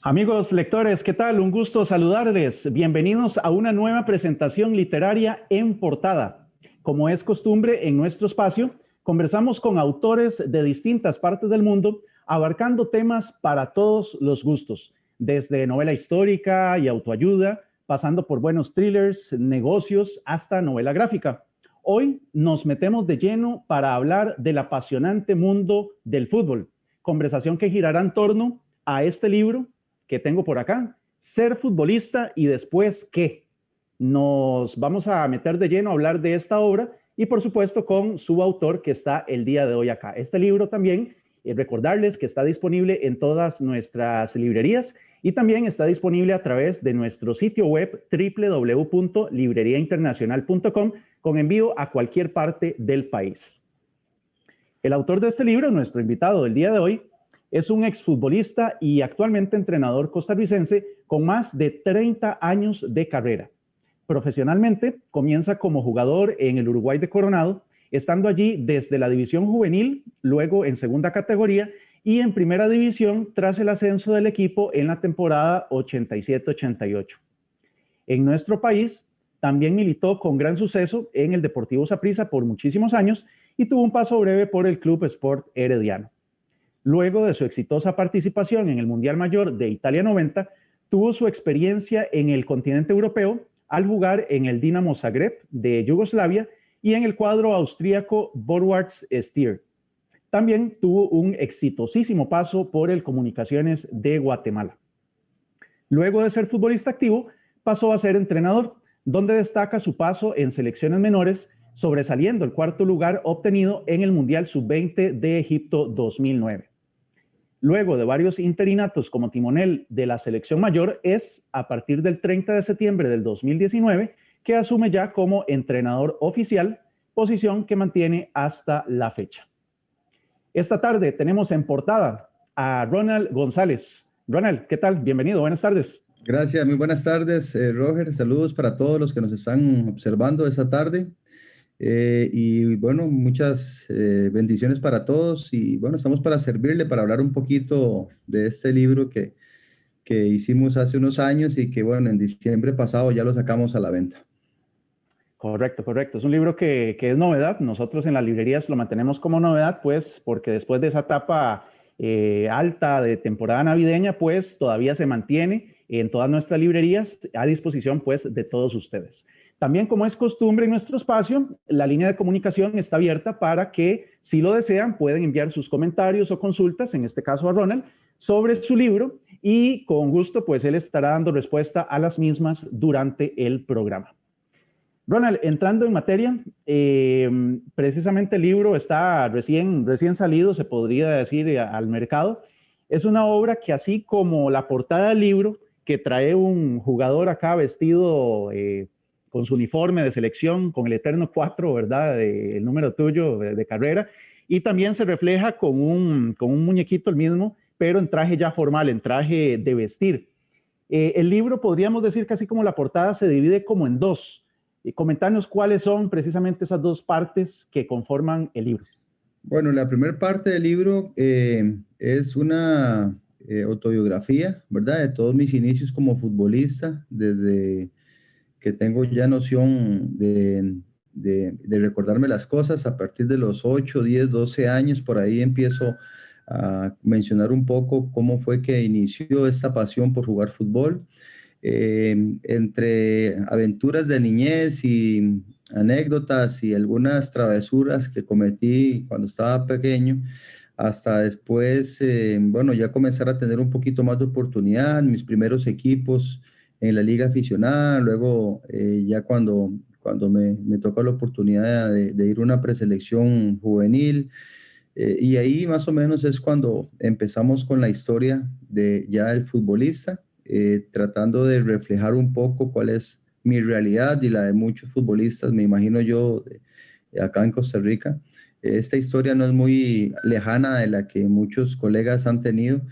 Amigos lectores, ¿qué tal? Un gusto saludarles. Bienvenidos a una nueva presentación literaria en portada. Como es costumbre en nuestro espacio, conversamos con autores de distintas partes del mundo, abarcando temas para todos los gustos, desde novela histórica y autoayuda, pasando por buenos thrillers, negocios, hasta novela gráfica. Hoy nos metemos de lleno para hablar del apasionante mundo del fútbol, conversación que girará en torno a este libro que tengo por acá, Ser futbolista y después qué. Nos vamos a meter de lleno a hablar de esta obra y por supuesto con su autor que está el día de hoy acá. Este libro también, recordarles que está disponible en todas nuestras librerías y también está disponible a través de nuestro sitio web www.libreriainternacional.com con envío a cualquier parte del país. El autor de este libro, nuestro invitado del día de hoy, es un exfutbolista y actualmente entrenador costarricense con más de 30 años de carrera. Profesionalmente, comienza como jugador en el Uruguay de Coronado, estando allí desde la división juvenil, luego en segunda categoría y en primera división tras el ascenso del equipo en la temporada 87-88. En nuestro país, también militó con gran suceso en el Deportivo Saprissa por muchísimos años y tuvo un paso breve por el Club Sport Herediano. Luego de su exitosa participación en el Mundial Mayor de Italia 90, tuvo su experiencia en el continente europeo al jugar en el Dinamo Zagreb de Yugoslavia y en el cuadro austríaco Vorwärts Stier. También tuvo un exitosísimo paso por el Comunicaciones de Guatemala. Luego de ser futbolista activo, pasó a ser entrenador, donde destaca su paso en selecciones menores, sobresaliendo el cuarto lugar obtenido en el Mundial Sub-20 de Egipto 2009. Luego de varios interinatos como timonel de la selección mayor, es a partir del 30 de septiembre del 2019 que asume ya como entrenador oficial, posición que mantiene hasta la fecha. Esta tarde tenemos en portada a Ronald González. Ronald, ¿qué tal? Bienvenido, buenas tardes. Gracias, muy buenas tardes, Roger. Saludos para todos los que nos están observando esta tarde. Y bueno, muchas bendiciones para todos y bueno, estamos para servirle, para hablar un poquito de este libro que hicimos hace unos años y que bueno, en diciembre pasado ya lo sacamos a la venta. Correcto, correcto. Es un libro que es novedad. Nosotros en las librerías lo mantenemos como novedad, pues porque después de esa etapa alta de temporada navideña, pues todavía se mantiene en todas nuestras librerías a disposición pues de todos ustedes. También, como es costumbre en nuestro espacio, la línea de comunicación está abierta para que, si lo desean, pueden enviar sus comentarios o consultas, en este caso a Ronald, sobre su libro y con gusto, pues él estará dando respuesta a las mismas durante el programa. Ronald, entrando en materia, precisamente el libro está recién salido, se podría decir, al mercado. Es una obra que, así como la portada del libro, que trae un jugador acá vestido con su uniforme de selección, con el eterno 4, ¿verdad? El número tuyo de carrera. Y también se refleja con un muñequito el mismo, pero en traje ya formal, en traje de vestir. El libro, podríamos decir que así como la portada, se divide como en dos. Comentarnos cuáles son precisamente esas dos partes que conforman el libro. Bueno, la primera parte del libro es una autobiografía, ¿verdad? De todos mis inicios como futbolista, desde que tengo ya noción de recordarme las cosas a partir de los 8, 10, 12 años, por ahí empiezo a mencionar un poco cómo fue que inició esta pasión por jugar fútbol. Entre aventuras de niñez y anécdotas y algunas travesuras que cometí cuando estaba pequeño, hasta después, bueno, ya comenzar a tener un poquito más de oportunidad, mis primeros equipos en la liga aficionada, luego ya cuando me tocó la oportunidad de ir a una preselección juvenil, y ahí más o menos es cuando empezamos con la historia de ya el futbolista, tratando de reflejar un poco cuál es mi realidad y la de muchos futbolistas, me imagino yo, acá en Costa Rica. Esta historia no es muy lejana de la que muchos colegas han tenido.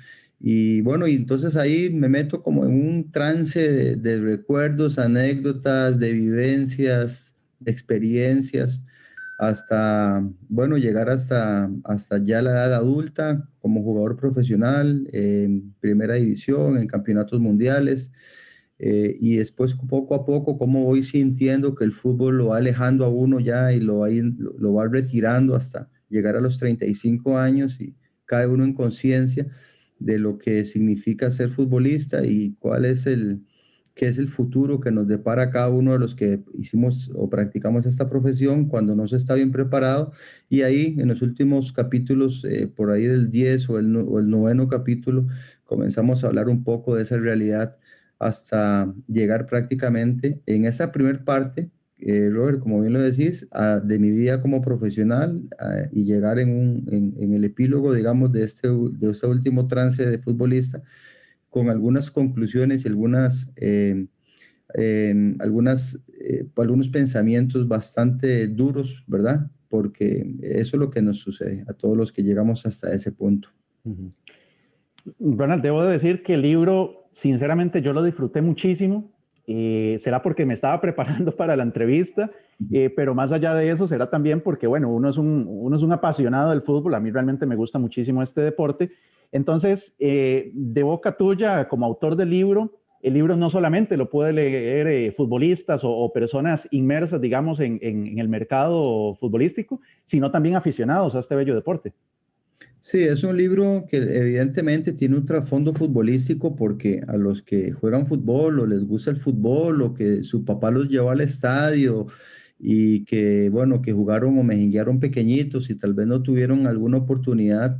Y bueno, y entonces ahí me meto como en un trance de recuerdos, anécdotas, de vivencias, de experiencias, hasta, bueno, llegar hasta ya la edad adulta, como jugador profesional, en primera división, en campeonatos mundiales, y después poco a poco cómo voy sintiendo que el fútbol lo va alejando a uno ya y lo va retirando hasta llegar a los 35 años y cae uno en conciencia de lo que significa ser futbolista y qué es el futuro que nos depara cada uno de los que hicimos o practicamos esta profesión cuando no se está bien preparado. Y ahí, en los últimos capítulos, por ahí del 10 o el noveno capítulo, comenzamos a hablar un poco de esa realidad hasta llegar prácticamente en esa primer parte, Robert, como bien lo decís, de mi vida como profesional y llegar en el epílogo, digamos, de este último trance de futbolista, con algunas conclusiones y algunos pensamientos bastante duros, ¿verdad? Porque eso es lo que nos sucede a todos los que llegamos hasta ese punto. Uh-huh. Ronald, debo de decir que el libro, sinceramente, yo lo disfruté muchísimo. Será porque me estaba preparando para la entrevista, pero más allá de eso, será también porque, bueno, uno es un apasionado del fútbol. A mí realmente me gusta muchísimo este deporte. Entonces, de boca tuya, como autor del libro, el libro no solamente lo puede leer futbolistas o personas inmersas, digamos, en el mercado futbolístico, sino también aficionados a este bello deporte. Sí, es un libro que evidentemente tiene un trasfondo futbolístico porque a los que juegan fútbol o les gusta el fútbol o que su papá los llevó al estadio y que, bueno, que jugaron o mejenguearon pequeñitos y tal vez no tuvieron alguna oportunidad,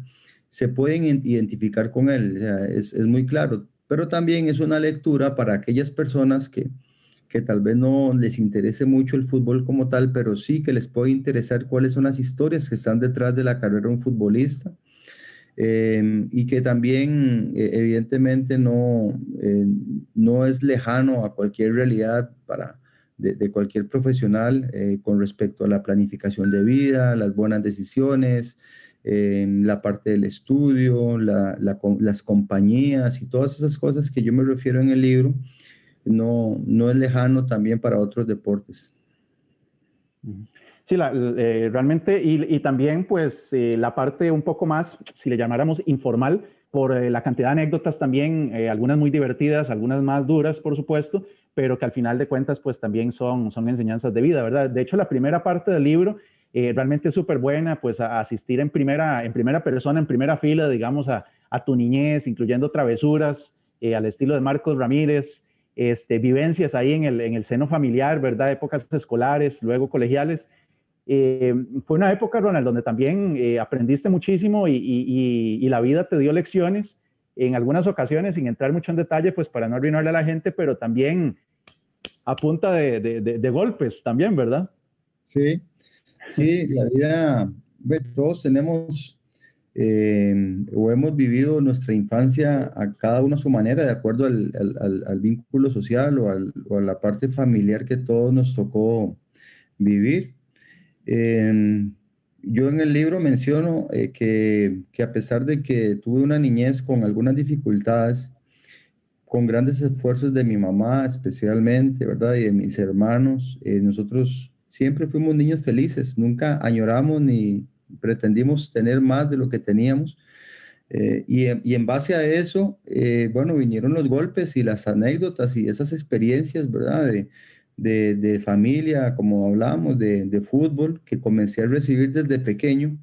se pueden identificar con él. O sea, es muy claro, pero también es una lectura para aquellas personas que tal vez no les interese mucho el fútbol como tal, pero sí que les puede interesar cuáles son las historias que están detrás de la carrera de un futbolista. Y que también evidentemente no es lejano a cualquier realidad de cualquier profesional con respecto a la planificación de vida, las buenas decisiones, la parte del estudio, las compañías y todas esas cosas que yo me refiero en el libro, no es lejano también para otros deportes. Sí, realmente, y también pues la parte un poco más, si le llamáramos informal, por la cantidad de anécdotas también, algunas muy divertidas, algunas más duras, por supuesto, pero que al final de cuentas pues también son enseñanzas de vida, ¿verdad? De hecho, la primera parte del libro realmente es súper buena, pues a asistir en primera persona, en primera fila, digamos, a tu niñez, incluyendo travesuras, al estilo de Marcos Ramírez, vivencias ahí en el seno familiar, ¿verdad? Épocas escolares, luego colegiales. Fue una época, Ronald, donde también aprendiste muchísimo y la vida te dio lecciones en algunas ocasiones, sin entrar mucho en detalle, pues para no arruinarle a la gente, pero también a punta de golpes también, ¿verdad? Sí, sí, la vida, todos tenemos o hemos vivido nuestra infancia a cada uno a su manera, de acuerdo al vínculo social o a la parte familiar que todos nos tocó vivir. Yo en el libro menciono que a pesar de que tuve una niñez con algunas dificultades, con grandes esfuerzos de mi mamá especialmente, ¿verdad? Y de mis hermanos, nosotros siempre fuimos niños felices, nunca añoramos ni pretendimos tener más de lo que teníamos. Y en base a eso, bueno, vinieron los golpes y las anécdotas y esas experiencias, ¿verdad? De familia, como hablamos, de fútbol, que comencé a recibir desde pequeño,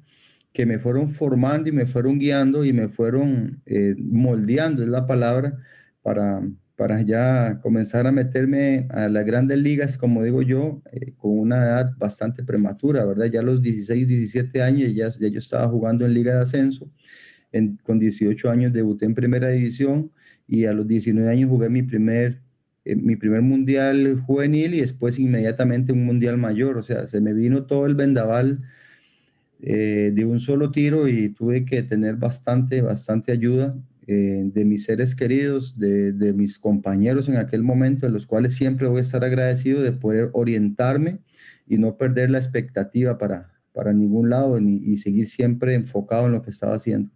que me fueron formando y me fueron guiando y me fueron moldeando, es la palabra, para, para ya comenzar a meterme a las grandes ligas, como digo yo, con una edad bastante prematura, ¿verdad? Ya a los 16, 17 años ya yo estaba jugando en Liga de Ascenso. Con 18 años debuté en Primera División y a los 19 años jugué mi primer mundial juvenil y después inmediatamente un mundial mayor. O sea, se me vino todo el vendaval de un solo tiro y tuve que tener bastante ayuda de mis seres queridos, de mis compañeros en aquel momento, de los cuales siempre voy a estar agradecido de poder orientarme y no perder la expectativa para ningún lado y seguir siempre enfocado en lo que estaba haciendo.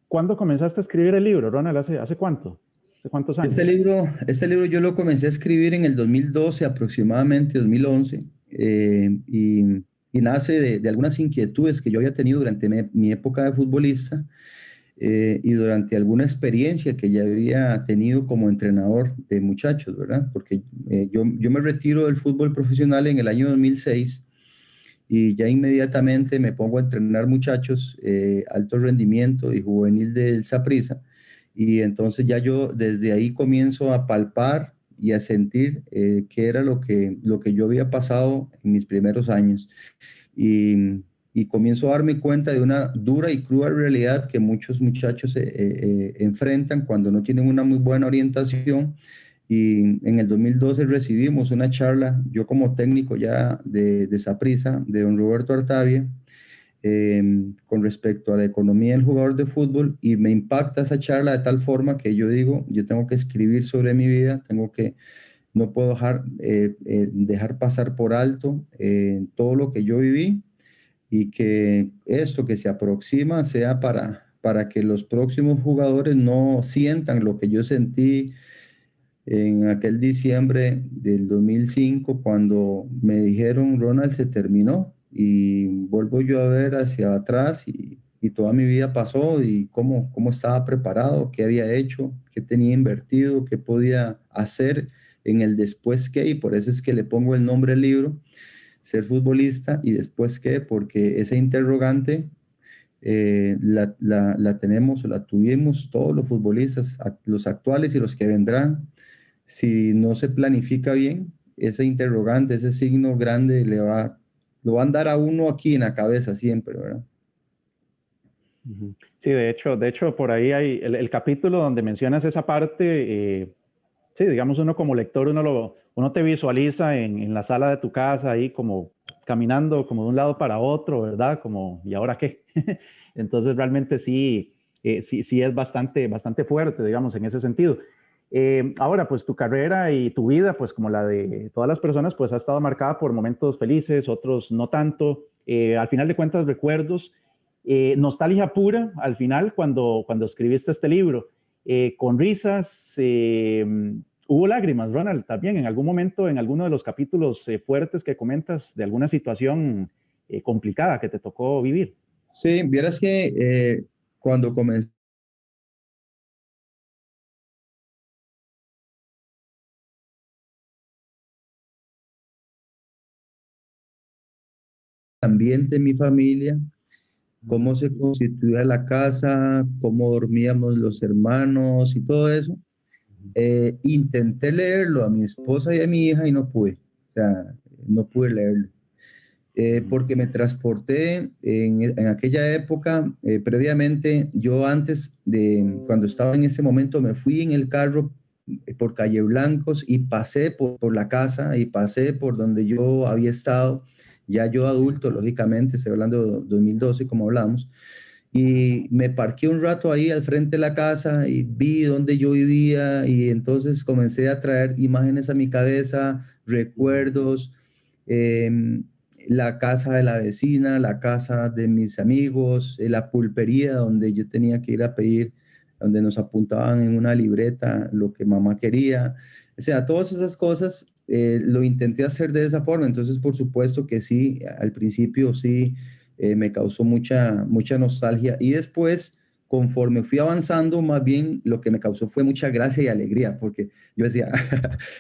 ¿Cuándo comenzaste a escribir el libro, Ronald? ¿Hace cuánto? ¿Hace cuántos años? Este libro yo lo comencé a escribir en el 2012, aproximadamente 2011, y y nace de algunas inquietudes que yo había tenido durante mi época de futbolista y durante alguna experiencia que ya había tenido como entrenador de muchachos, ¿verdad? Porque yo me retiro del fútbol profesional en el año 2006 y ya inmediatamente me pongo a entrenar muchachos, alto rendimiento y juvenil del Saprissa. Y entonces ya yo desde ahí comienzo a palpar y a sentir qué era lo que yo había pasado en mis primeros años. Y comienzo a darme cuenta de una dura y cruda realidad que muchos muchachos enfrentan cuando no tienen una muy buena orientación. Y en el 2012 recibimos una charla, yo como técnico ya de Saprissa, de don Roberto Artavia, con respecto a la economía del jugador de fútbol, y me impacta esa charla de tal forma que yo digo, yo tengo que escribir sobre mi vida, no puedo dejar pasar por alto todo lo que yo viví, y que esto que se aproxima sea para que los próximos jugadores no sientan lo que yo sentí en aquel diciembre del 2005 cuando me dijeron: Ronald, se terminó. Y vuelvo yo a ver hacia atrás y toda mi vida pasó y cómo estaba preparado, qué había hecho, qué tenía invertido, qué podía hacer en el después qué, y por eso es que le pongo el nombre al libro, Ser futbolista y después qué, porque esa interrogante la tenemos o la tuvimos todos los futbolistas, los actuales y los que vendrán. Si no se planifica bien, ese interrogante, ese signo grande lo va a andar a uno aquí en la cabeza siempre, ¿verdad? Sí, de hecho, por ahí hay el capítulo donde mencionas esa parte. Sí, digamos, uno como lector, uno te visualiza en la sala de tu casa, ahí como caminando como de un lado para otro, ¿verdad? Como, ¿y ahora qué? Entonces, realmente sí, sí es bastante fuerte, digamos, en ese sentido. Ahora, pues tu carrera y tu vida, pues como la de todas las personas, pues ha estado marcada por momentos felices, otros no tanto. Al final de cuentas, recuerdos, nostalgia pura al final cuando escribiste este libro, con risas, hubo lágrimas, Ronald, también en algún momento, en alguno de los capítulos fuertes que comentas de alguna situación complicada que te tocó vivir. Sí, vieras que cuando comencé el ambiente en mi familia, cómo se constituía la casa, cómo dormíamos los hermanos y todo eso, intenté leerlo a mi esposa y a mi hija y no pude, o sea, no pude leerlo. Porque me transporté en aquella época, previamente, yo antes de, cuando estaba en ese momento, me fui en el carro por Calle Blancos y pasé por la casa y pasé por donde yo había estado, ya yo adulto, lógicamente, estoy hablando de 2012, como hablamos, y me parqué un rato ahí al frente de la casa y vi dónde yo vivía y entonces comencé a traer imágenes a mi cabeza, recuerdos, em, la casa de la vecina, la casa de mis amigos, la pulpería donde yo tenía que ir a pedir, donde nos apuntaban en una libreta lo que mamá quería. O sea, todas esas cosas lo intenté hacer de esa forma. Entonces, por supuesto que sí, al principio sí me causó mucha nostalgia. Y después, conforme fui avanzando, más bien lo que me causó fue mucha gracia y alegría, porque yo decía,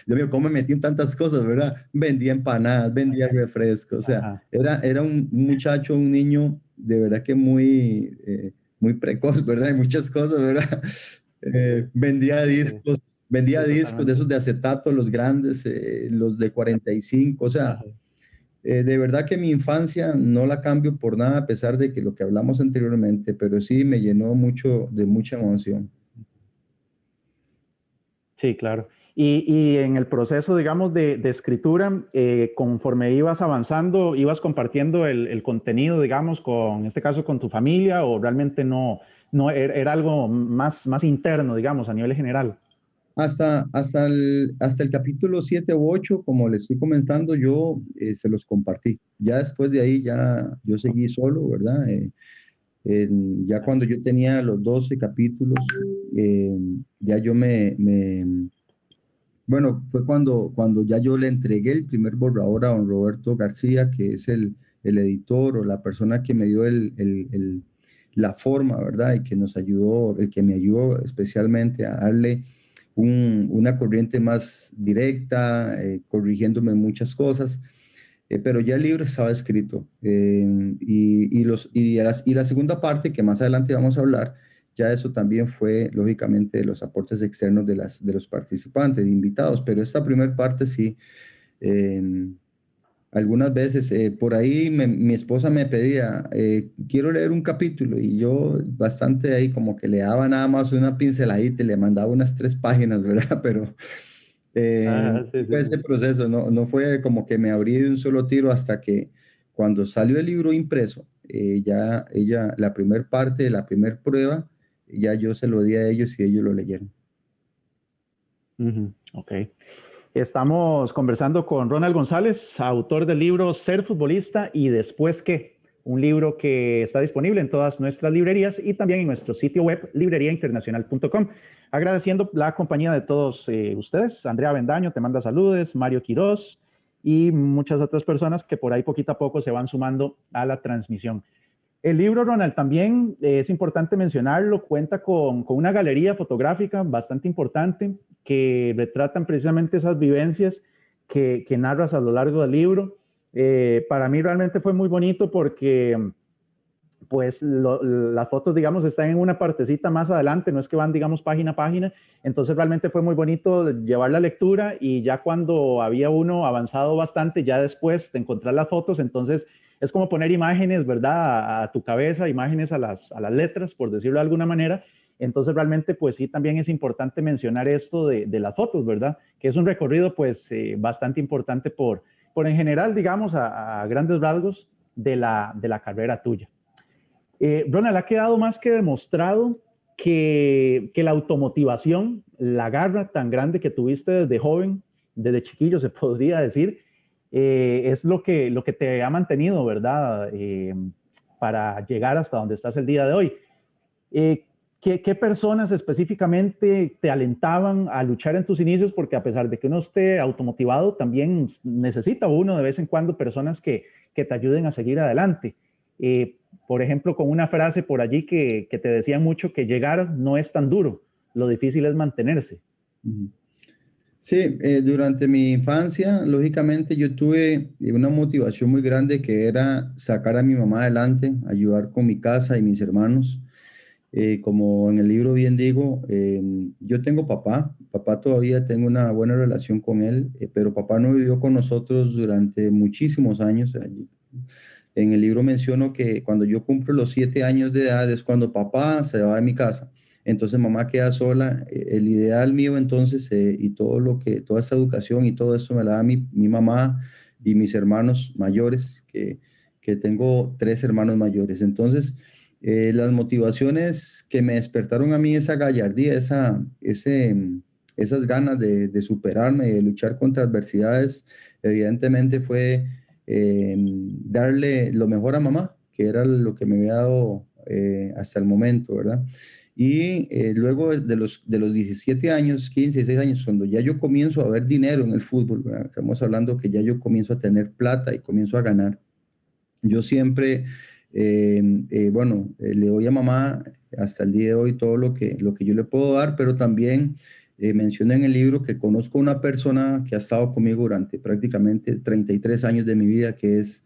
Dios mío, ¿cómo me metí en tantas cosas, verdad? Vendía empanadas, vendía refrescos, o sea, Ajá. era un muchacho, un niño de verdad que muy precoz, ¿verdad? Y muchas cosas, ¿verdad? Vendía Sí, discos, vendía sí, discos de totalmente. esos de acetato, los grandes, los de 45, o sea, Ajá. de verdad que mi infancia no la cambio por nada, a pesar de que lo que hablamos anteriormente, pero sí me llenó mucho de mucha emoción. Sí, claro. Y en el proceso, digamos, de escritura, conforme ibas avanzando, ibas compartiendo el contenido, digamos, en este caso con tu familia, o realmente no era algo más interno, digamos, a nivel general. Hasta el capítulo 7 u 8, como les estoy comentando, yo se los compartí. Ya después de ahí, ya yo seguí solo, ¿verdad? Ya cuando yo tenía los 12 capítulos, eh, ya bueno, fue cuando ya yo le entregué el primer borrador a don Roberto García, que es el editor o la persona que me dio la forma, ¿verdad? Y que nos ayudó, el que me ayudó especialmente a darle una corriente más directa, corrigiéndome muchas cosas. Pero ya el libro estaba escrito. Y la segunda parte, que más adelante vamos a hablar, ya eso también fue, lógicamente, de los aportes externos de los participantes, de invitados. Pero esta primera parte sí, eh, algunas veces por ahí mi esposa me pedía, quiero leer un capítulo, y yo bastante ahí como que le daba nada más una pinceladita y le mandaba unas 3 páginas, ¿verdad? Pero Ajá, sí, sí, fue ese sí. proceso, no fue como que me abrí de un solo tiro hasta que cuando salió el libro impreso, ya la primer parte, la primer prueba, ya yo se lo di a ellos y ellos lo leyeron. Ujú, ok. Estamos conversando con Ronald González, autor del libro Ser futbolista y después qué, un libro que está disponible en todas nuestras librerías y también en nuestro sitio web libreriainternacional.com. Agradeciendo la compañía de todos ustedes. Andrea Bendaño te manda saludos, Mario Quiroz y muchas otras personas que por ahí poquito a poco se van sumando a la transmisión. El libro, Ronald, también es importante mencionarlo, cuenta con una galería fotográfica bastante importante que retratan precisamente esas vivencias que narras a lo largo del libro. Para mí realmente fue muy bonito porque pues las fotos, digamos, están en una partecita más adelante, no es que van, digamos, página a página, entonces realmente fue muy bonito llevar la lectura y ya cuando había uno avanzado bastante, ya después de encontrar las fotos, entonces es como poner imágenes, ¿verdad? A tu cabeza, imágenes a las letras, por decirlo de alguna manera. Entonces realmente pues sí, también es importante mencionar esto de las fotos, ¿verdad? Que es un recorrido pues bastante importante por en general, digamos, a grandes rasgos de la carrera tuya. Ronald, ha quedado más que demostrado que la automotivación, la garra tan grande que tuviste desde joven, desde chiquillo se podría decir, es lo que te ha mantenido, ¿verdad? Para llegar hasta donde estás el día de hoy. Eh, ¿Qué personas específicamente te alentaban a luchar en tus inicios? Porque a pesar de que uno esté automotivado, también necesita uno de vez en cuando personas que te ayuden a seguir adelante. Por ejemplo, con una frase por allí que te decía mucho que llegar no es tan duro, lo difícil es mantenerse. Ujú. Sí, durante mi infancia, lógicamente, yo tuve una motivación muy grande que era sacar a mi mamá adelante, ayudar con mi casa y mis hermanos. Como en el libro bien digo, yo tengo papá todavía tengo una buena relación con él, pero papá no vivió con nosotros durante muchísimos años. En el libro menciono que cuando yo cumplo los 7 años de edad es cuando papá se va de mi casa. Entonces mamá queda sola. El ideal mío entonces y toda esa educación y todo eso me la da mi mamá y mis hermanos mayores, que tengo 3 hermanos mayores. Entonces, las motivaciones que me despertaron a mí esa gallardía, esas ganas de superarme y de luchar contra adversidades, evidentemente fue darle lo mejor a mamá, que era lo que me había dado hasta el momento, ¿verdad? Y luego de los 17 años, 15, 16 años, cuando ya yo comienzo a ver dinero en el fútbol, ¿verdad? Estamos hablando que ya yo comienzo a tener plata y comienzo a ganar. Yo siempre, bueno, le doy a mamá hasta el día de hoy todo lo que yo le puedo dar, pero también mencioné en el libro que conozco una persona que ha estado conmigo durante prácticamente 33 años de mi vida, que es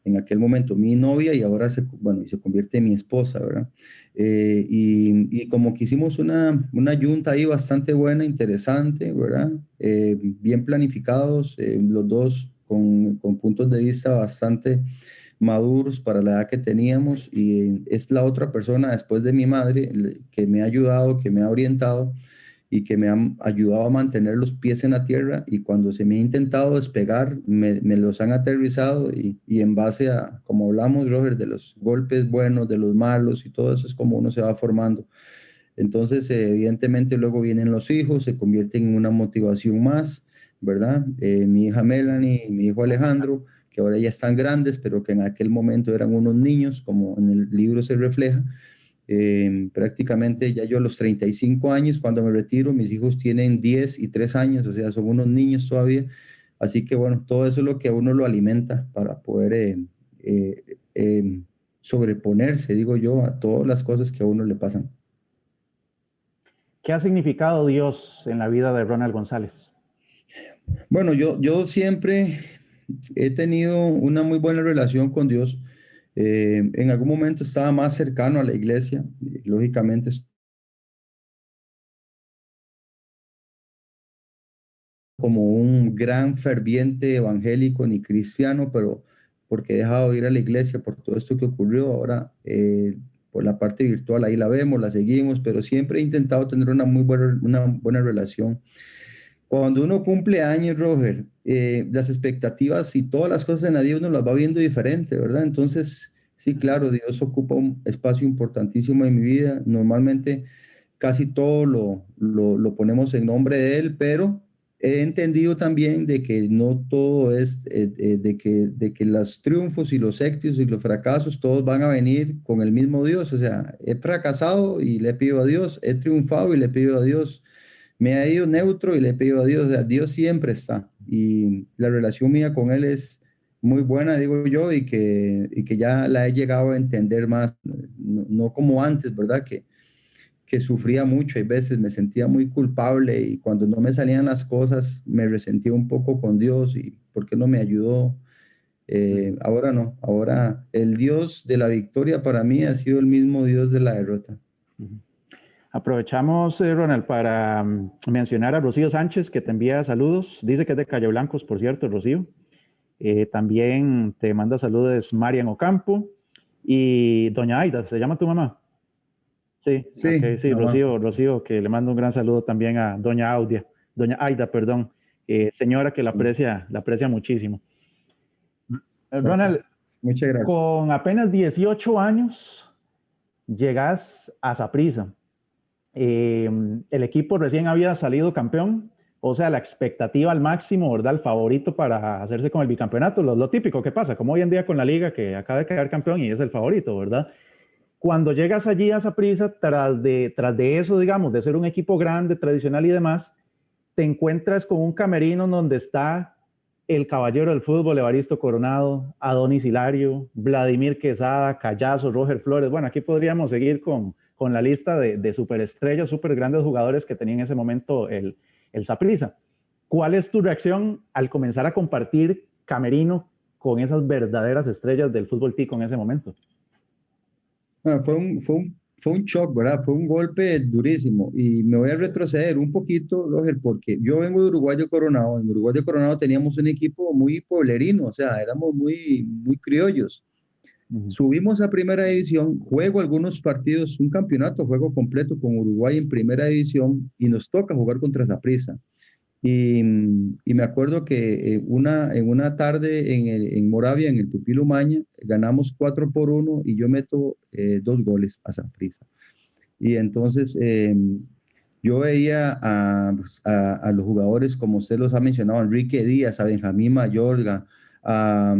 en aquel momento mi novia y ahora bueno, y se convierte en mi esposa, ¿verdad? Y como que hicimos una yunta ahí bastante buena, interesante, ¿verdad? Bien planificados, los dos con puntos de vista bastante maduros para la edad que teníamos, y es la otra persona después de mi madre que me ha ayudado, que me ha orientado y que me ha ayudado a mantener los pies en la tierra, y cuando se me ha intentado despegar me los han aterrizado, y en base a, como hablamos, Robert, de los golpes buenos, de los malos y todo eso, es como uno se va formando. Entonces, evidentemente luego vienen los hijos, se convierten en una motivación más, ¿verdad? Mi hija Melanie y mi hijo Alejandro, que ahora ya están grandes, pero que en aquel momento eran unos niños, como en el libro se refleja. Prácticamente ya yo a los 35 años, cuando me retiro, mis hijos tienen 10 y 3 años, o sea, son unos niños todavía. Así que bueno, todo eso es lo que a uno lo alimenta para poder sobreponerse, digo yo, a todas las cosas que a uno le pasan. ¿Qué ha significado Dios en la vida de Ronald González? Bueno, yo siempre he tenido una muy buena relación con Dios. En algún momento estaba más cercano a la iglesia, lógicamente como un gran ferviente evangélico ni cristiano, pero porque he dejado de ir a la iglesia por todo esto que ocurrió. Ahora, por la parte virtual, ahí la vemos, la seguimos, pero siempre he intentado tener una buena relación. Cuando uno cumple años, Roger, las expectativas y todas las cosas en la vida uno las va viendo diferente, ¿verdad? Entonces, sí, claro, Dios ocupa un espacio importantísimo en mi vida. Normalmente casi todo lo ponemos en nombre de Él, pero he entendido también de que no todo es, de que los triunfos y los éxitos y los fracasos, todos van a venir con el mismo Dios. O sea, he fracasado y le pido a Dios, he triunfado y le pido a Dios, me ha ido neutro y le pido a Dios. O sea, Dios siempre está y la relación mía con Él es muy buena, digo yo, y que ya la he llegado a entender más, no como antes, ¿verdad? Que sufría mucho, hay veces me sentía muy culpable y cuando no me salían las cosas me resentía un poco con Dios y por qué no me ayudó. Ahora no, ahora el Dios de la victoria para mí ha sido el mismo Dios de la derrota. Aprovechamos, Ronald, para mencionar a Rocío Sánchez, que te envía saludos. Dice que es de Calle Blancos, por cierto, Rocío. También te manda saludos Marian Ocampo y doña Aida, ¿se llama tu mamá? Sí, Sí, okay, sí, mamá. Rocío, que le mando un gran saludo también a doña Aida, perdón, señora que la aprecia muchísimo. Ronald, Gracias. Muchas gracias. con apenas 18 años llegas a Saprissa. El equipo recién había salido campeón, o sea, la expectativa al máximo, ¿verdad? El favorito para hacerse con el bicampeonato, lo típico que pasa, como hoy en día con la liga que acaba de quedar campeón y es el favorito, ¿verdad? Cuando llegas allí a Saprissa, tras de eso, digamos, de ser un equipo grande, tradicional y demás, te encuentras con un camerino donde está el caballero del fútbol, Evaristo Coronado, Adonis Hilario, Vladimir Quesada, Callazo, Roger Flores. Bueno, aquí podríamos seguir con la lista de superestrellas, super grandes jugadores que tenía en ese momento el Saprissa. ¿Cuál es tu reacción al comenzar a compartir camerino con esas verdaderas estrellas del fútbol tico en ese momento? Fue un shock, ¿verdad? Fue un golpe durísimo. Y me voy a retroceder un poquito, Roger, porque yo vengo de Uruguay de Coronado. En Uruguay de Coronado teníamos un equipo muy pueblerino, o sea, éramos muy, muy criollos. Subimos a primera división, juego algunos partidos, un campeonato, juego completo con Uruguay en primera división y nos toca jugar contra Saprissa. Y me acuerdo que en una tarde en Moravia, en el Pupilo Maña, ganamos 4-1 y yo meto 2 goles a Saprissa. Y entonces yo veía a los jugadores, como usted los ha mencionado, Enrique Díaz, a Benjamín Mayorga, a,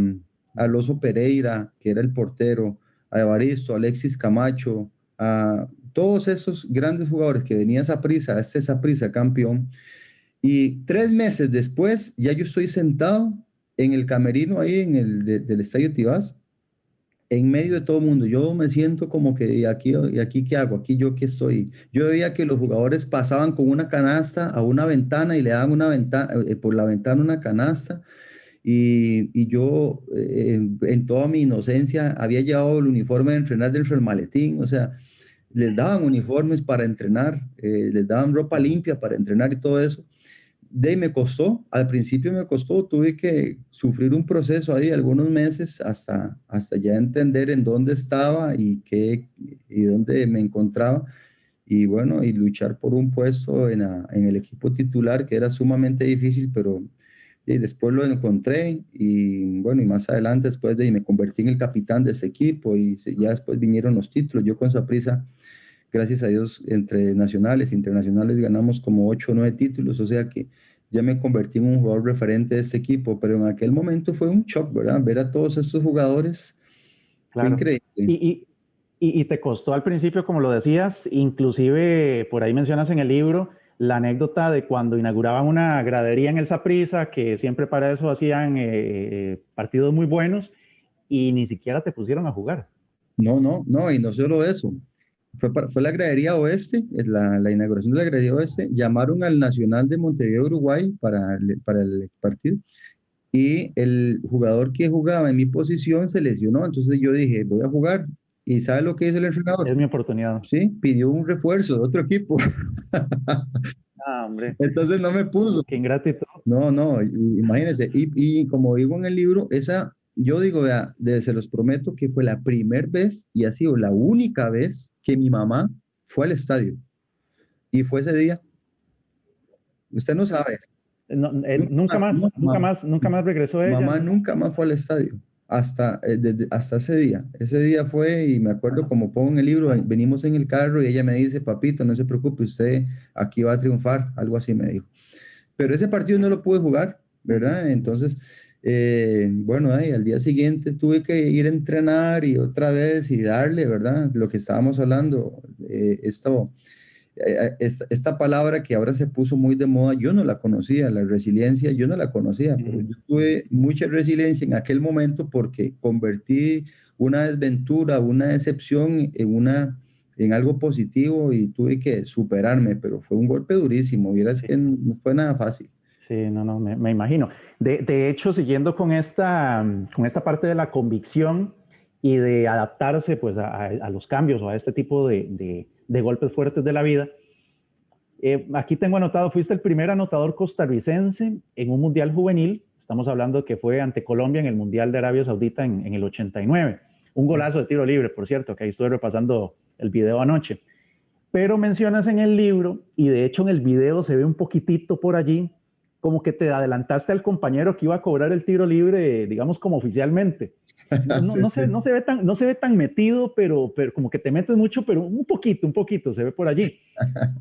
a Loso Pereira, que era el portero, a Evaristo, a Alexis Camacho, a todos esos grandes jugadores que venían a Saprissa, a este Saprissa campeón. Y 3 meses después, ya yo estoy sentado en el camerino ahí del Estadio Tibás, en medio de todo el mundo. Yo me siento como que, ¿y aquí qué hago? ¿Aquí yo qué estoy? Yo veía que los jugadores pasaban con una canasta a una ventana y le daban por la ventana una canasta. Y yo, en toda mi inocencia, había llevado el uniforme de entrenar dentro del maletín. O sea, les daban uniformes para entrenar, les daban ropa limpia para entrenar y todo eso. De ahí me costó, al principio me costó, tuve que sufrir un proceso ahí algunos meses hasta ya entender en dónde estaba y dónde me encontraba y bueno, y luchar por un puesto en el equipo titular que era sumamente difícil, pero y después lo encontré y bueno, y más adelante después de ahí me convertí en el capitán de ese equipo y ya después vinieron los títulos. Yo con Saprissa, gracias a Dios, entre nacionales e internacionales ganamos como 8 o 9 títulos, o sea que ya me convertí en un jugador referente de este equipo, pero en aquel momento fue un shock, ¿verdad? Ver a todos estos jugadores fue Claro. increíble. Y te costó al principio, como lo decías, inclusive por ahí mencionas en el libro la anécdota de cuando inauguraban una gradería en el Saprissa, que siempre para eso hacían partidos muy buenos, y ni siquiera te pusieron a jugar. No, y no solo eso. Fue la gradería oeste, la inauguración de la gradería oeste. Llamaron al Nacional de Montevideo, Uruguay, para el partido. Y el jugador que jugaba en mi posición se lesionó. Entonces yo dije, voy a jugar. ¿Y sabe lo que hizo el entrenador? Es mi oportunidad. Sí, pidió un refuerzo de otro equipo. Ah, hombre, Entonces no me puso. qué ingratitud. No, imagínense. Y como digo en el libro, yo digo, vea, se los prometo que fue la primera vez y ha sido la única vez que mi mamá fue al estadio. Y fue ese día. Usted no sabe. No, Nunca, nunca más regresó ella. mamá nunca más fue al estadio. Hasta ese día. Ese día fue, y me acuerdo como pongo en el libro, venimos en el carro y ella me dice, papito, no se preocupe, usted aquí va a triunfar, algo así me dijo. Pero ese partido no lo pude jugar, ¿verdad? Entonces, bueno, al día siguiente tuve que ir a entrenar y otra vez y darle, ¿verdad? Lo que estábamos hablando, esta palabra que ahora se puso muy de moda, yo no la conocía, la resiliencia, yo no la conocía, pero yo tuve mucha resiliencia en aquel momento porque convertí una desventura, una decepción en algo positivo y tuve que superarme, pero fue un golpe durísimo, vieras que no fue nada fácil. Sí, no, me imagino. De hecho, siguiendo con esta parte de la convicción y de adaptarse pues, a los cambios o a este tipo de golpes fuertes de la vida, aquí tengo anotado, fuiste el primer anotador costarricense en un mundial juvenil. Estamos hablando que fue ante Colombia en el Mundial de Arabia Saudita en el 89. Un golazo de tiro libre, por cierto, que ahí estuve repasando el video anoche. Pero mencionas en el libro, y de hecho en el video se ve un poquitito por allí, como que te adelantaste al compañero que iba a cobrar el tiro libre, digamos, como oficialmente. No se ve tan metido, pero como que te metes mucho, pero un poquito se ve por allí.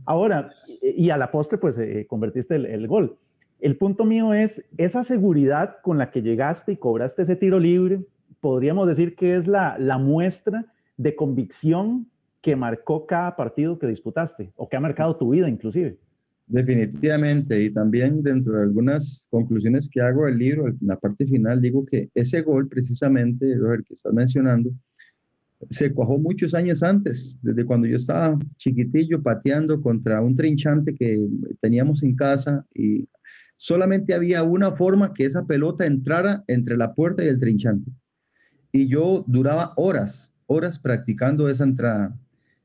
Ahora, y a la postre, pues convertiste el gol. El punto mío es esa seguridad con la que llegaste y cobraste ese tiro libre, podríamos decir que es la muestra de convicción que marcó cada partido que disputaste o que ha marcado tu vida inclusive. Definitivamente, y también dentro de algunas conclusiones que hago del libro, en la parte final digo que ese gol precisamente, Roger, que estás mencionando, se cuajó muchos años antes, desde cuando yo estaba chiquitillo pateando contra un trinchante que teníamos en casa y solamente había una forma que esa pelota entrara entre la puerta y el trinchante. Y yo duraba horas practicando esa entrada.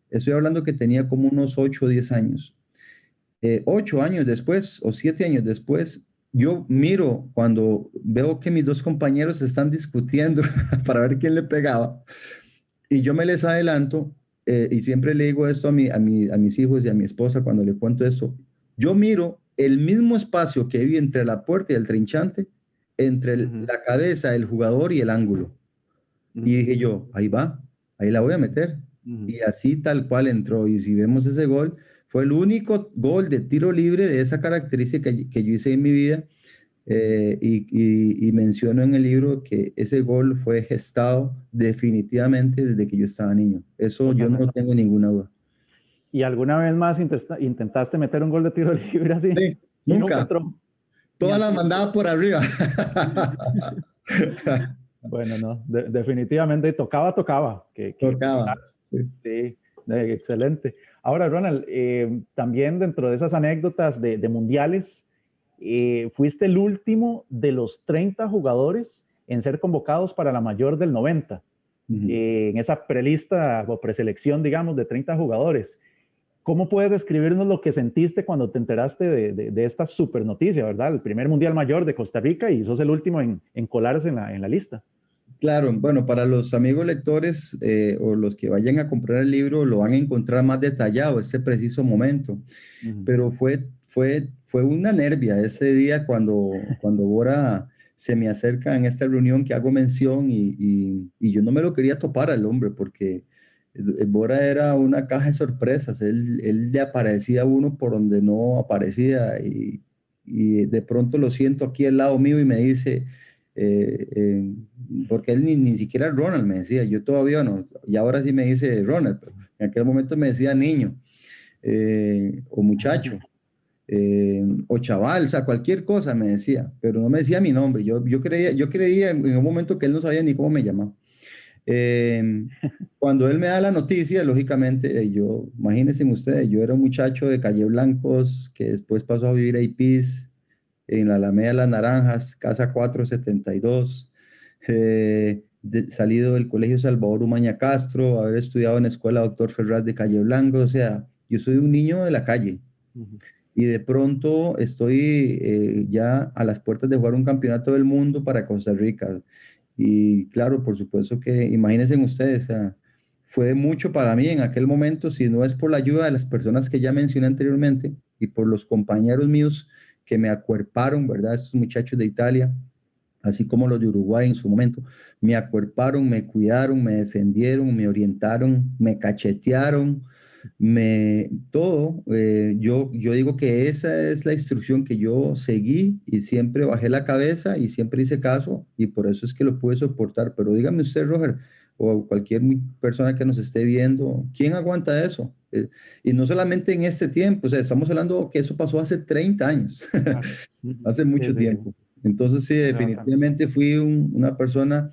Estoy hablando que tenía como unos 8 o 10 años. 8 años después o 7 años después, yo miro cuando veo que mis dos compañeros están discutiendo para ver quién le pegaba y yo me les adelanto y siempre le digo esto a mis hijos y a mi esposa cuando le cuento esto. Yo miro el mismo espacio que vi entre la puerta y el trinchante, entre la cabeza del jugador y el ángulo. Y dije yo, ahí va, ahí la voy a meter. Y así tal cual entró. Y si vemos ese gol, fue el único gol de tiro libre de esa característica que yo hice en mi vida. Y menciono en el libro que ese gol fue gestado definitivamente desde que yo estaba niño. Eso yo no tengo ninguna duda. ¿Y alguna vez más intentaste meter un gol de tiro libre así? Sí, nunca. Todas las mandaba por arriba. Bueno, no, definitivamente tocaba. Tocaba. Sí, excelente. Ahora, Ronald, también dentro de esas anécdotas de mundiales, fuiste el último de los 30 jugadores en ser convocados para la mayor del 90, en esa prelista o preselección, digamos, de 30 jugadores. ¿Cómo puedes describirnos lo que sentiste cuando te enteraste de esta super noticia, verdad? El primer mundial mayor de Costa Rica y sos el último en colarse en la lista. Claro, bueno, para los amigos lectores o los que vayan a comprar el libro lo van a encontrar más detallado este preciso momento, pero fue una nervia ese día cuando Bora se me acerca en esta reunión que hago mención y yo no me lo quería topar al hombre porque Bora era una caja de sorpresas, él le aparecía a uno por donde no aparecía y de pronto lo siento aquí al lado mío y me dice... porque él ni siquiera Ronald me decía, yo todavía no, y ahora sí me dice Ronald, pero en aquel momento me decía niño o muchacho. o chaval, o sea, cualquier cosa me decía, pero no me decía mi nombre. Yo creía en un momento que él no sabía ni cómo me llamaba. Eh, Cuando él me da la noticia, lógicamente, imagínense ustedes, yo era un muchacho de Calle Blancos que después pasó a vivir a Ipis, en la Alameda de las Naranjas, casa 472, salido del Colegio Salvador Umaña Castro, haber estudiado en la Escuela Doctor Ferraz de Calle Blanco, o sea, yo soy un niño de la calle. Ujú. Y de pronto estoy ya a las puertas de jugar un campeonato del mundo para Costa Rica. Y claro, por supuesto que imagínense ustedes, o sea, fue mucho para mí en aquel momento, si no es por la ayuda de las personas que ya mencioné anteriormente y por los compañeros míos que me acuerparon, ¿verdad? Estos muchachos de Italia, así como los de Uruguay en su momento, me acuerparon, me cuidaron, me defendieron, me orientaron, me cachetearon, todo. Yo digo que esa es la instrucción que yo seguí y siempre bajé la cabeza y siempre hice caso y por eso es que lo pude soportar. Pero dígame usted, Roger, o cualquier persona que nos esté viendo, ¿quién aguanta eso? Y no solamente en este tiempo, o sea, estamos hablando que eso pasó hace 30 años, Claro. Ujú. hace Sí, mucho sí, sí, tiempo. Entonces, sí, hace bastante. definitivamente fui una persona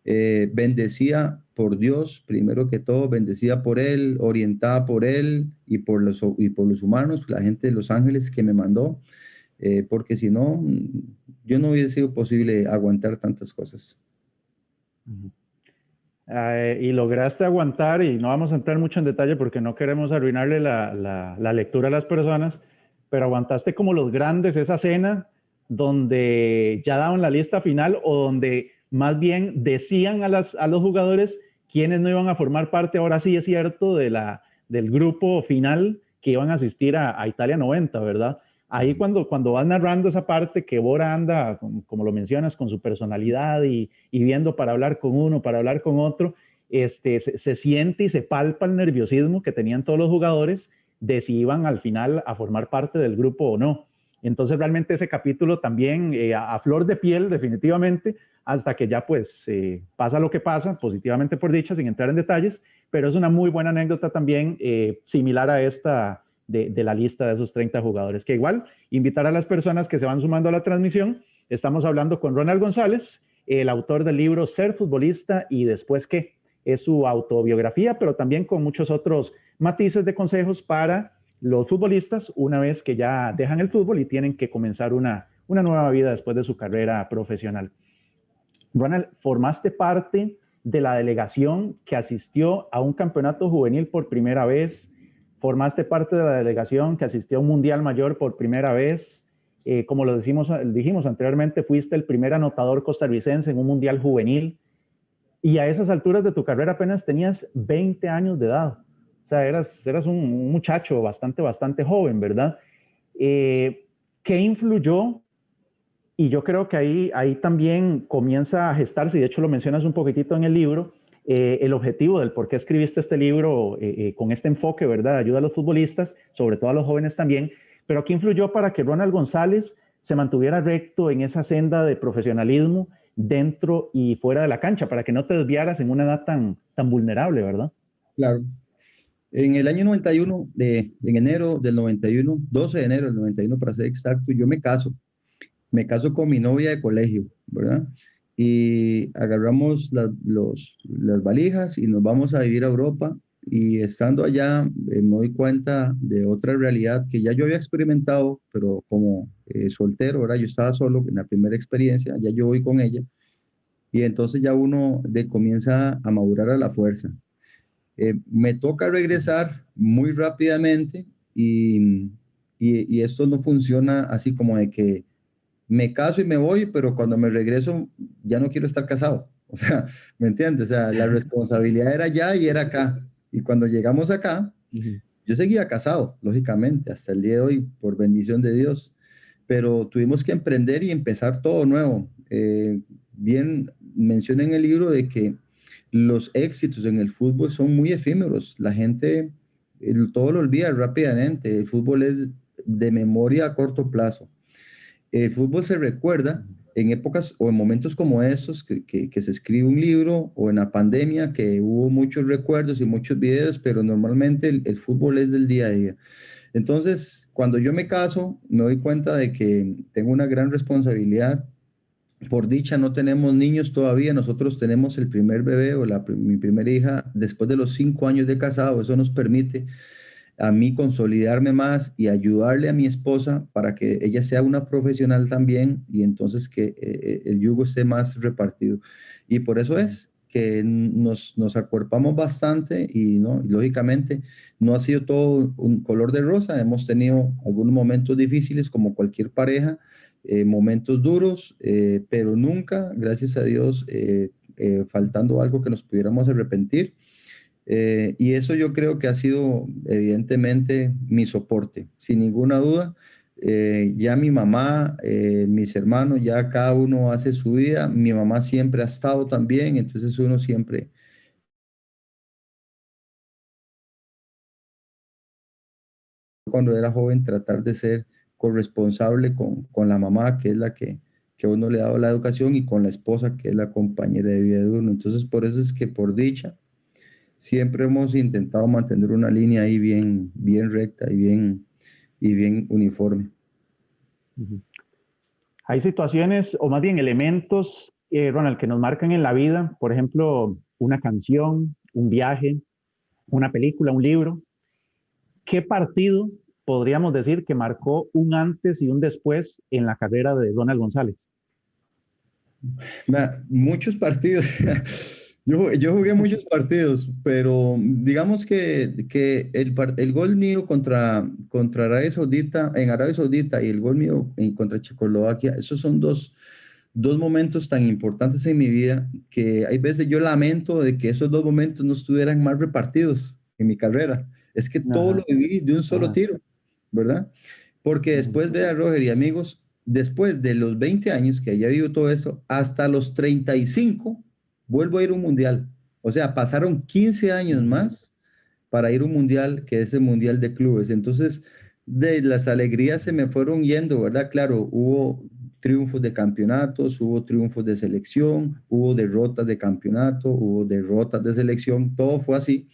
bendecida por Dios, primero que todo, bendecida por Él, orientada por Él y por los humanos, la gente de Los Ángeles que me mandó, porque si no, yo no hubiera sido posible aguantar tantas cosas. Ujú. Y lograste aguantar, y no vamos a entrar mucho en detalle porque no queremos arruinarle la lectura a las personas, pero aguantaste como los grandes esa cena donde ya daban la lista final o donde más bien decían a los jugadores quiénes no iban a formar parte, ahora sí es cierto, del grupo final que iban a asistir a Italia 90, ¿verdad? Ahí cuando vas narrando esa parte que Bora anda, como lo mencionas, con su personalidad y viendo para hablar con uno, para hablar con otro, se siente y se palpa el nerviosismo que tenían todos los jugadores de si iban al final a formar parte del grupo o no. Entonces realmente ese capítulo también a flor de piel definitivamente, hasta que ya pues pasa lo que pasa, positivamente por dicha, sin entrar en detalles, pero es una muy buena anécdota también similar a esta de la lista de esos 30 jugadores, que igual invitar a las personas que se van sumando a la transmisión. Estamos hablando con Ronald González, el autor del libro Ser futbolista y después qué. Es su autobiografía, pero también con muchos otros matices de consejos para los futbolistas una vez que ya dejan el fútbol y tienen que comenzar una nueva vida después de su carrera profesional. Ronald, formaste parte de la delegación que asistió a un campeonato juvenil por primera vez, formaste parte de la delegación que asistió a un mundial mayor por primera vez, como lo dijimos anteriormente, fuiste el primer anotador costarricense en un mundial juvenil y a esas alturas de tu carrera apenas tenías 20 años de edad. O sea, eras un muchacho bastante joven, ¿verdad? ¿Qué influyó? Y yo creo que ahí también comienza a gestarse, y de hecho lo mencionas un poquitito en el libro, el objetivo del por qué escribiste este libro con este enfoque, ¿verdad? Ayuda a los futbolistas, sobre todo a los jóvenes también, pero ¿qué influyó para que Ronald González se mantuviera recto en esa senda de profesionalismo dentro y fuera de la cancha, para que no te desviaras en una edad tan vulnerable, ¿verdad? Claro. En el año 91, en enero del 91, 12 de enero del 91 para ser exacto, yo me caso con mi novia de colegio, ¿verdad? Y agarramos las valijas y nos vamos a vivir a Europa. Y estando allá, me doy cuenta de otra realidad que ya yo había experimentado, pero como soltero, ¿verdad? Yo estaba solo en la primera experiencia, ya yo voy con ella. Y entonces ya uno comienza a madurar a la fuerza. Me toca regresar muy rápidamente y esto no funciona así como de que me caso y me voy, pero cuando me regreso ya no quiero estar casado. O sea, ¿me entiendes? O sea, la responsabilidad era allá y era acá. Y cuando llegamos acá, yo seguía casado, lógicamente, hasta el día de hoy, por bendición de Dios, pero tuvimos que emprender y empezar todo nuevo. Bien, mencioné en el libro de que los éxitos en el fútbol son muy efímeros. La gente todo lo olvida rápidamente. El fútbol es de memoria a corto plazo. El fútbol se recuerda en épocas o en momentos como esos que se escribe un libro o en la pandemia que hubo muchos recuerdos y muchos videos, pero normalmente el fútbol es del día a día. Entonces, cuando yo me caso, me doy cuenta de que tengo una gran responsabilidad. Por dicha, no tenemos niños todavía. Nosotros tenemos el primer bebé o mi primera hija después de los 5 años de casado. Eso nos permite a mí consolidarme más y ayudarle a mi esposa para que ella sea una profesional también y entonces que el yugo esté más repartido. Y por eso es que nos acuerpamos bastante y, ¿no? Y lógicamente no ha sido todo un color de rosa. Hemos tenido algunos momentos difíciles como cualquier pareja, momentos duros, pero nunca, gracias a Dios, faltando algo que nos pudiéramos arrepentir. Y eso yo creo que ha sido evidentemente mi soporte, sin ninguna duda. Ya mi mamá, mis hermanos, ya cada uno hace su vida. Mi mamá siempre ha estado también, entonces uno siempre, cuando era joven, tratar de ser corresponsable con la mamá, que es la que uno le ha dado la educación, y con la esposa, que es la compañera de vida de uno. Entonces, por eso es que por dicha, siempre hemos intentado mantener una línea ahí bien, bien recta y bien uniforme. Ujú. Hay situaciones, o más bien elementos, Ronald, que nos marcan en la vida, por ejemplo, una canción, un viaje, una película, un libro. ¿Qué partido podríamos decir que marcó un antes y un después en la carrera de Ronald González? Muchos partidos. Yo jugué muchos partidos, pero digamos que el gol mío contra Arabia Saudita, en Arabia Saudita, y el gol mío contra Checoslovaquia, esos son dos momentos tan importantes en mi vida que hay veces yo lamento de que esos dos momentos no estuvieran más repartidos en mi carrera. Es que todo lo Ajá, viví de un solo ajá. tiro, ¿verdad? Porque Ujú. después, vea, Roger y amigos, después de los 20 años que haya vivido todo eso, hasta los 35 vuelvo a ir a un mundial. O sea, pasaron 15 años Ujú. más para ir a un mundial, que es el Mundial de Clubes. Entonces, de las alegrías se me fueron yendo, ¿verdad? Claro, hubo triunfos de campeonatos, hubo triunfos de selección, hubo derrotas de campeonato, hubo derrotas de selección, todo fue así.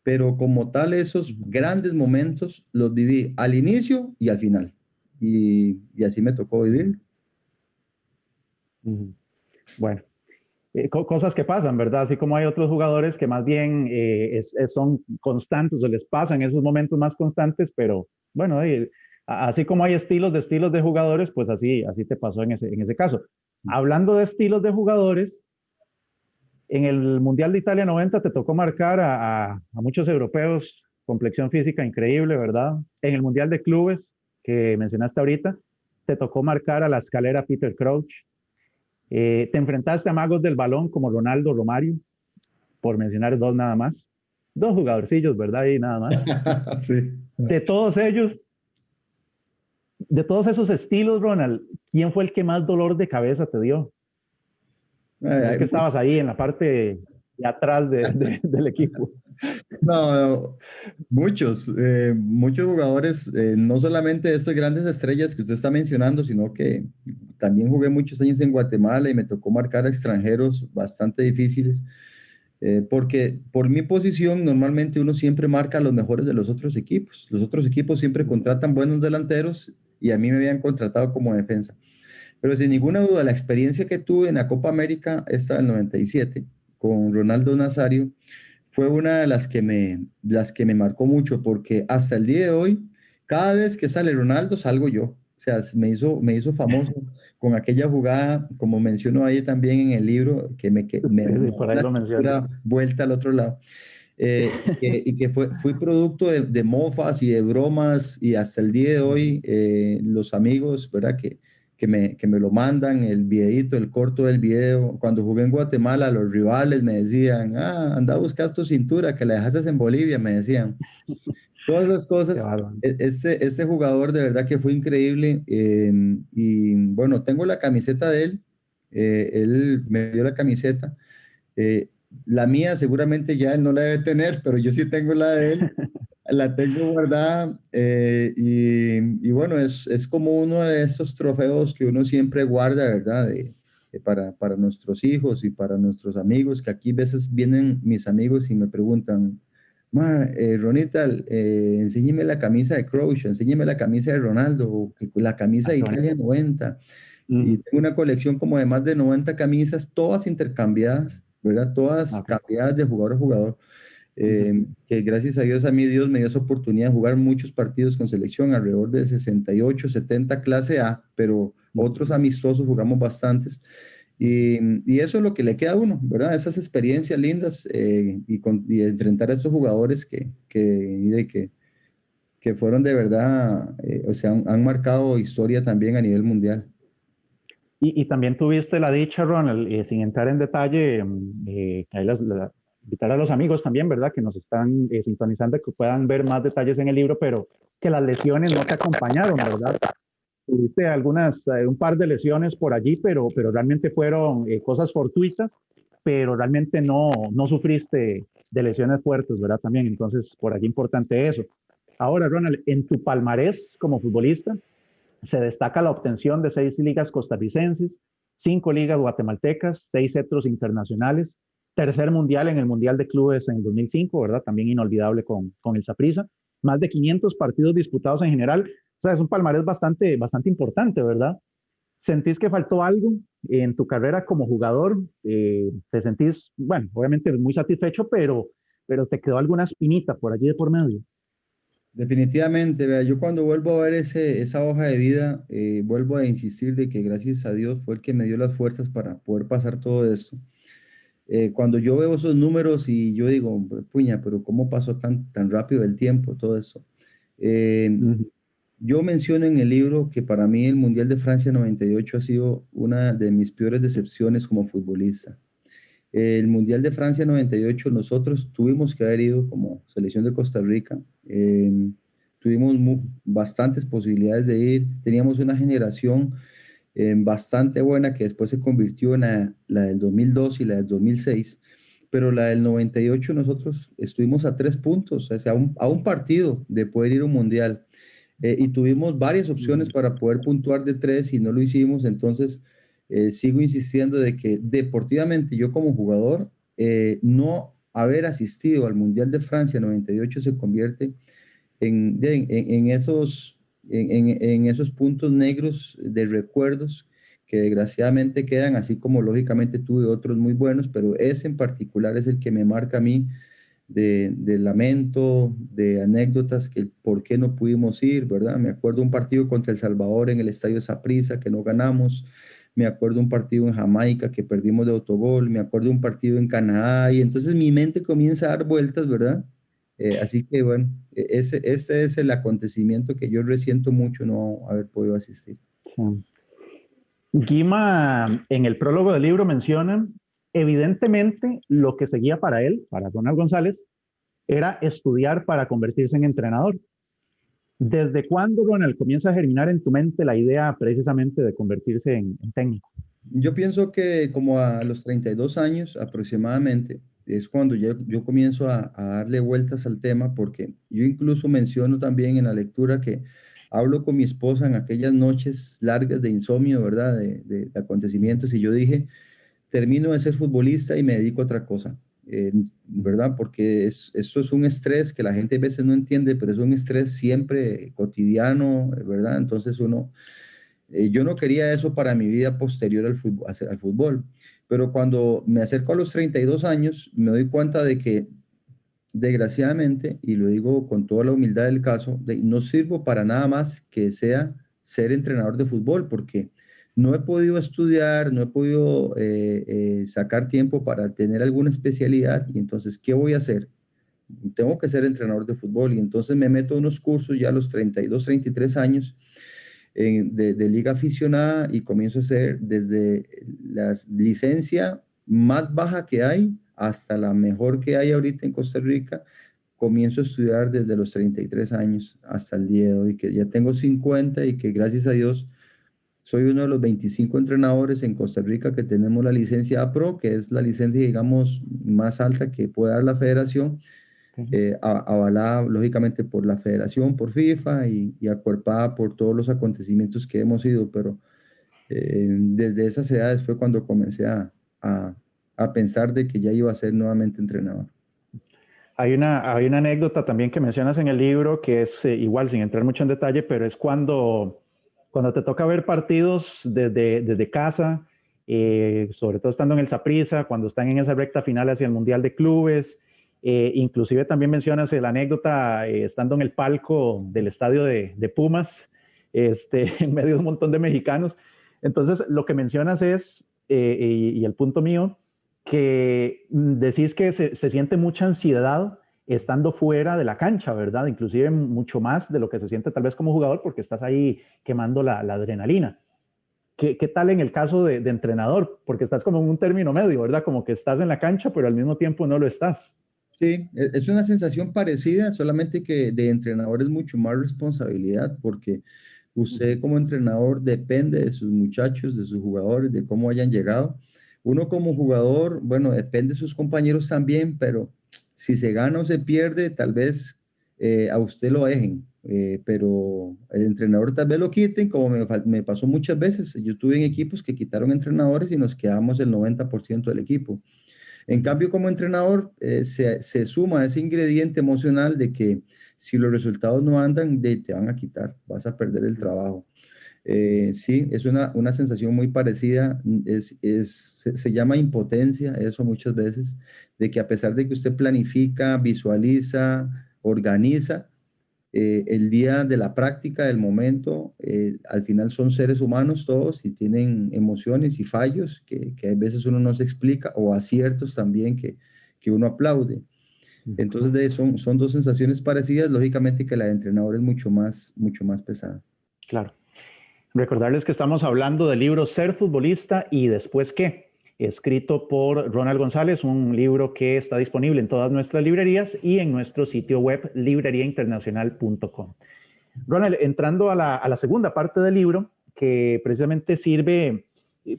Pero como tal, esos Ujú. grandes momentos los viví al inicio y al final. Y así me tocó Ujú. vivir. Ujú. Bueno, cosas que pasan, ¿verdad? Así como hay otros jugadores que más bien son constantes o les pasan esos momentos más constantes, pero bueno, así como hay estilos de jugadores, pues así te pasó en ese caso. Hablando de estilos de jugadores, en el Mundial de Italia 90 te tocó marcar a muchos europeos, complexión física increíble, ¿verdad? En el Mundial de Clubes que mencionaste ahorita, te tocó marcar a la escalera Peter Crouch. Te enfrentaste a magos del balón como Ronaldo, Romario, por mencionar dos nada más. Dos jugadorcillos, ¿verdad? Y nada más. Sí. De todos ellos, de todos esos estilos, Ronald, ¿quién fue el que más dolor de cabeza te dio? Ay, Vos ay, que estabas ahí en la parte de atrás del equipo. no, no, muchos jugadores, no solamente estas grandes estrellas que usted está mencionando, sino que también jugué muchos años en Guatemala y me tocó marcar a extranjeros bastante difíciles, porque por mi posición normalmente uno siempre marca a los mejores de los otros equipos. Los otros equipos siempre contratan buenos delanteros y a mí me habían contratado como defensa. Pero sin ninguna duda, la experiencia que tuve en la Copa América, esta del 97, con Ronaldo Nazario, fue una de las que me marcó mucho, porque hasta el día de hoy, cada vez que sale Ronaldo, salgo yo. O sea, me hizo famoso con aquella jugada, como menciono ahí también en el libro, que me Sí, sí, dio por ahí la lo mencionas. cintura vuelta al otro lado. Y que fui producto de mofas y de bromas, y hasta el día de hoy, los amigos, ¿verdad? Que me lo mandan, el videito, el corto del video. Cuando jugué en Guatemala, los rivales me decían, anda a buscar tu cintura, que la dejaste en Bolivia, me decían. Todas esas Qué cosas, bárbaro. este jugador de verdad que fue increíble. Y bueno, tengo la camiseta de él, él me dio la camiseta. eh, la mía seguramente ya él no la debe tener, pero yo sí tengo la de él, la tengo guardada. Y bueno, es como uno de esos trofeos que uno siempre guarda, ¿verdad? Para nuestros hijos y para nuestros amigos, que aquí a veces vienen mis amigos y me preguntan, Ronita, enséñeme la camisa de Crouch, enséñeme la camisa de Ronaldo, o la camisa Ah, de qué bonito. Italia 90. Y Mm, tengo una colección como de más de 90 camisas, todas intercambiadas, ¿verdad? Todas ok. cambiadas de jugador a jugador. Ujú, Que gracias a Dios, a mí Dios me dio esa oportunidad de jugar muchos partidos con selección, alrededor de 68, 70 clase A, pero otros ujú. amistosos jugamos bastantes. Y eso es lo que le queda a uno, ¿verdad? Esas experiencias lindas y enfrentar a estos jugadores que fueron de verdad, o sea, han marcado historia también a nivel mundial. Y también tuviste la dicha, Ronald, sin entrar en detalle, ahí invitar a los amigos también, ¿verdad? Que nos están sintonizando, que puedan ver más detalles en el libro, pero que las lesiones no te acompañaron, ¿verdad? Tuviste un par de lesiones por allí, pero realmente fueron cosas fortuitas, pero realmente no sufriste de lesiones fuertes, ¿verdad? También, entonces, por allí importante eso. Ahora, Ronald, en tu palmarés como futbolista, se destaca la obtención de 6 ligas costarricenses, 5 ligas guatemaltecas, 6 cetros internacionales, tercer mundial en el Mundial de Clubes en el 2005, ¿verdad? También inolvidable con el Saprissa, más de 500 partidos disputados en general. O sea, es un palmarés bastante importante, ¿verdad? ¿Sentís que faltó algo en tu carrera como jugador? ¿Te sentís, bueno, obviamente muy satisfecho, pero te quedó alguna espinita por allí de por medio? Definitivamente, vea, yo cuando vuelvo a ver esa hoja de vida, vuelvo a insistir de que gracias a Dios fue el que me dio las fuerzas para poder pasar todo esto. Cuando yo veo esos números y yo digo, puña, pero ¿cómo pasó tan rápido el tiempo, todo eso? Eh, Ujú, yo menciono en el libro que para mí el Mundial de Francia 98 ha sido una de mis peores decepciones como futbolista. El Mundial de Francia 98, nosotros tuvimos que haber ido como selección de Costa Rica. Tuvimos bastantes posibilidades de ir. Teníamos una generación bastante buena que después se convirtió en la del 2002 y la del 2006. Pero la del 98 nosotros estuvimos a 3 puntos, o sea, a un partido de poder ir a un mundial. Y tuvimos varias opciones ujú, para poder puntuar de 3 y no lo hicimos. Entonces, sigo insistiendo de que deportivamente yo como jugador, no haber asistido al Mundial de Francia 98 se convierte en esos puntos negros de recuerdos que desgraciadamente quedan, así como lógicamente tuve otros muy buenos, pero ese en particular es el que me marca a mí de lamento, de anécdotas, que por qué no pudimos ir, ¿verdad? Me acuerdo un partido contra El Salvador en el Estadio Saprissa que no ganamos, me acuerdo un partido en Jamaica que perdimos de autogol, me acuerdo un partido en Canadá, y entonces mi mente comienza a dar vueltas, ¿verdad? Así que bueno, ese es el acontecimiento que yo resiento mucho no haber podido asistir. sí. Guima, en el prólogo del libro menciona, evidentemente lo que seguía para él, para Ronald González, era estudiar para convertirse en entrenador. ¿Desde cuándo, Ronald, comienza a germinar en tu mente la idea precisamente de convertirse en técnico? Yo pienso que como a los 32 años aproximadamente es cuando yo comienzo a darle vueltas al tema, porque yo incluso menciono también en la lectura que hablo con mi esposa en aquellas noches largas de insomnio, ¿verdad? De acontecimientos, y yo dije, termino de ser futbolista y me dedico a otra cosa, ¿verdad? Porque esto es un estrés que la gente a veces no entiende, pero es un estrés siempre cotidiano, ¿verdad? Entonces yo no quería eso para mi vida posterior al fútbol, pero cuando me acerco a los 32 años, me doy cuenta de que desgraciadamente, y lo digo con toda la humildad del caso, no sirvo para nada más que sea ser entrenador de fútbol, porque no he podido estudiar, no he podido sacar tiempo para tener alguna especialidad, y entonces, ¿qué voy a hacer? Tengo que ser entrenador de fútbol, y entonces me meto a unos cursos ya a los 32, 33 años de liga aficionada, y comienzo a hacer desde la licencia más baja que hay hasta la mejor que hay ahorita en Costa Rica. Comienzo a estudiar desde los 33 años hasta el día de hoy, que ya tengo 50 y que gracias a Dios soy uno de los 25 entrenadores en Costa Rica que tenemos la licencia APRO, que es la licencia, digamos, más alta que puede dar la federación, Okay. avalada lógicamente por la federación, por FIFA y acuerpada por todos los acontecimientos que hemos ido, pero desde esas edades fue cuando comencé a pensar de que ya iba a ser nuevamente entrenador. Hay una anécdota también que mencionas en el libro que es igual, sin entrar mucho en detalle, pero es cuando te toca ver partidos desde casa, sobre todo estando en el Saprissa, cuando están en esa recta final hacia el Mundial de Clubes. Inclusive también mencionas la anécdota estando en el palco del estadio de Pumas, en medio de un montón de mexicanos. Entonces, lo que mencionas es, y el punto mío, que decís que se siente mucha ansiedad estando fuera de la cancha, ¿verdad? Inclusive mucho más de lo que se siente tal vez como jugador porque estás ahí quemando la adrenalina. ¿Qué tal en el caso de entrenador? Porque estás como en un término medio, ¿verdad? Como que estás en la cancha, pero al mismo tiempo no lo estás. Sí, es una sensación parecida, solamente que de entrenador es mucho más responsabilidad, porque usted como entrenador depende de sus muchachos, de sus jugadores, de cómo hayan llegado. Uno como jugador, bueno, depende de sus compañeros también, pero si se gana o se pierde, tal vez a usted lo dejen, pero el entrenador tal vez lo quiten, como me pasó muchas veces. Yo estuve en equipos que quitaron entrenadores y nos quedamos el 90% del equipo. En cambio, como entrenador, se suma ese ingrediente emocional de que si los resultados no andan, te van a quitar, vas a perder el trabajo. Sí, es una sensación muy parecida, se llama impotencia, eso muchas veces, de que a pesar de que usted planifica, visualiza, organiza, el día de la práctica, del momento, al final son seres humanos todos y tienen emociones y fallos que a veces uno no se explica o aciertos también que uno aplaude. Entonces son dos sensaciones parecidas, lógicamente que la de entrenador es mucho más pesada. Claro. Recordarles que estamos hablando del libro Ser futbolista y después qué, escrito por Ronald González, un libro que está disponible en todas nuestras librerías y en nuestro sitio web libreriainternacional.com. Ronald, entrando a la segunda parte del libro, que precisamente sirve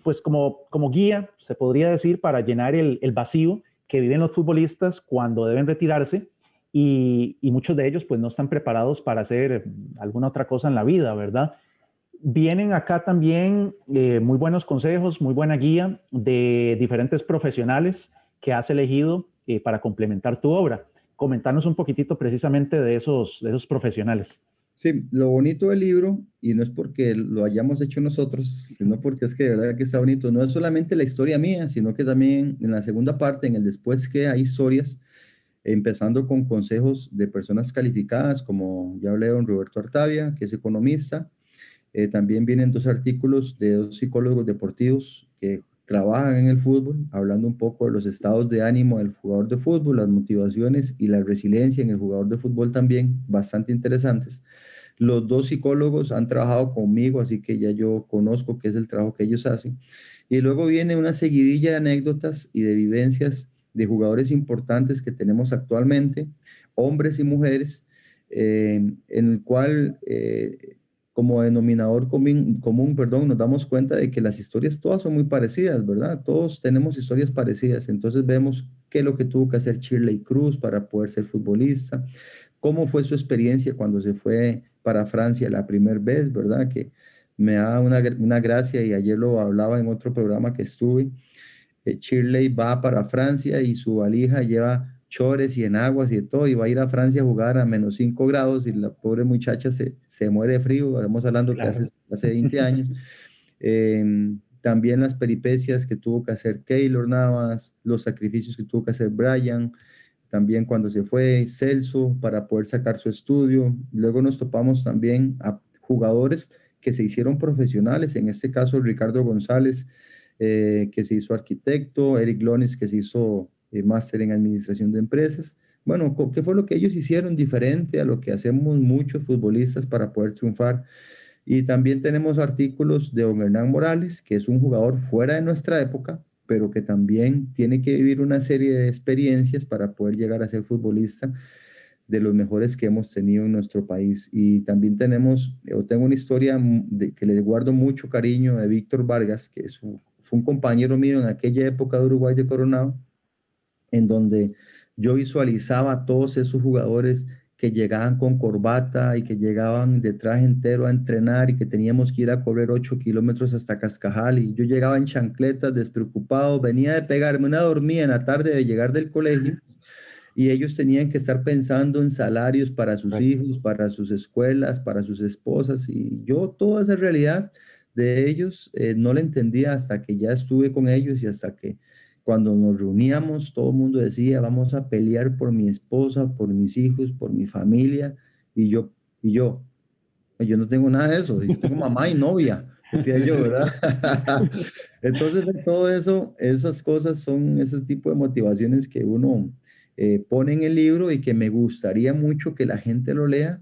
pues como guía, se podría decir, para llenar el vacío que viven los futbolistas cuando deben retirarse y muchos de ellos pues no están preparados para hacer alguna otra cosa en la vida, ¿verdad? Vienen acá también muy buenos consejos, muy buena guía de diferentes profesionales que has elegido para complementar tu obra. Comentarnos un poquitito precisamente de esos profesionales. Sí, lo bonito del libro, y no es porque lo hayamos hecho nosotros, sino porque es que de verdad que está bonito, no es solamente la historia mía, sino que también en la segunda parte, en el después que hay historias, empezando con consejos de personas calificadas, como ya hablé de don Roberto Artavia, que es economista. También vienen dos artículos de dos psicólogos deportivos que trabajan en el fútbol, hablando un poco de los estados de ánimo del jugador de fútbol, las motivaciones y la resiliencia en el jugador de fútbol también, bastante interesantes. Los dos psicólogos han trabajado conmigo, así que ya yo conozco qué es el trabajo que ellos hacen. Y luego viene una seguidilla de anécdotas y de vivencias de jugadores importantes que tenemos actualmente, hombres y mujeres, en el cual como denominador común, perdón, nos damos cuenta de que las historias todas son muy parecidas, ¿verdad? Todos tenemos historias parecidas, entonces vemos qué es lo que tuvo que hacer Shirley Cruz para poder ser futbolista, cómo fue su experiencia cuando se fue para Francia la primera vez, ¿verdad? Que me da una gracia y ayer lo hablaba en otro programa que estuve. Shirley va para Francia y su valija lleva chores y enaguas y de todo, y va a ir a Francia a jugar a -5 grados y la pobre muchacha se muere de frío, estamos hablando que Claro. hace 20 años. También las peripecias que tuvo que hacer Keylor Navas, los sacrificios que tuvo que hacer Brian, también cuando se fue Celso para poder sacar su estudio. Luego nos topamos también a jugadores que se hicieron profesionales, en este caso Ricardo González, que se hizo arquitecto, Eric Lonis, que se hizo máster en administración de empresas. Bueno, ¿qué fue lo que ellos hicieron diferente a lo que hacemos muchos futbolistas para poder triunfar? Y también tenemos artículos de don Hernán Morales, que es un jugador fuera de nuestra época, pero que también tiene que vivir una serie de experiencias para poder llegar a ser futbolista de los mejores que hemos tenido en nuestro país. Y también tengo una historia que le guardo mucho cariño de Víctor Vargas, que fue un compañero mío en aquella época de Uruguay de Coronado, en donde yo visualizaba a todos esos jugadores que llegaban con corbata y que llegaban de traje entero a entrenar y que teníamos que ir a correr 8 kilómetros hasta Cascajal y yo llegaba en chancletas despreocupado, venía de pegarme una dormida en la tarde de llegar del colegio y ellos tenían que estar pensando en salarios para sus Correcto. hijos, para sus escuelas, para sus esposas, y yo toda esa realidad de ellos no la entendía hasta que ya estuve con ellos y hasta que cuando nos reuníamos todo el mundo decía, vamos a pelear por mi esposa, por mis hijos, por mi familia, y yo no tengo nada de eso, yo tengo mamá y novia, decía Sí, yo, sí, ¿verdad? sí. Entonces, de todo eso, esas cosas son ese tipo de motivaciones que uno pone en el libro y que me gustaría mucho que la gente lo lea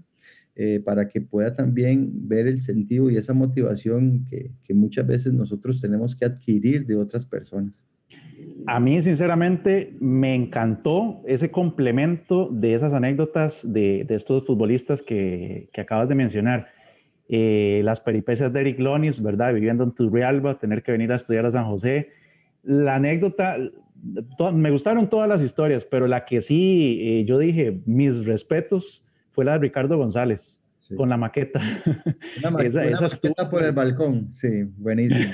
para que pueda también ver el sentido y esa motivación que muchas veces nosotros tenemos que adquirir de otras personas. A mí, sinceramente, me encantó ese complemento de esas anécdotas de estos futbolistas que acabas de mencionar. Las peripecias de Eric Lonis, ¿verdad? Viviendo en Turrialba, tener que venir a estudiar a San José. La anécdota, me gustaron todas las historias, pero la que sí yo dije, mis respetos, fue la de Ricardo González, Sí. con la maqueta. Una Esa estuvo. maqueta por el balcón, sí, buenísimo.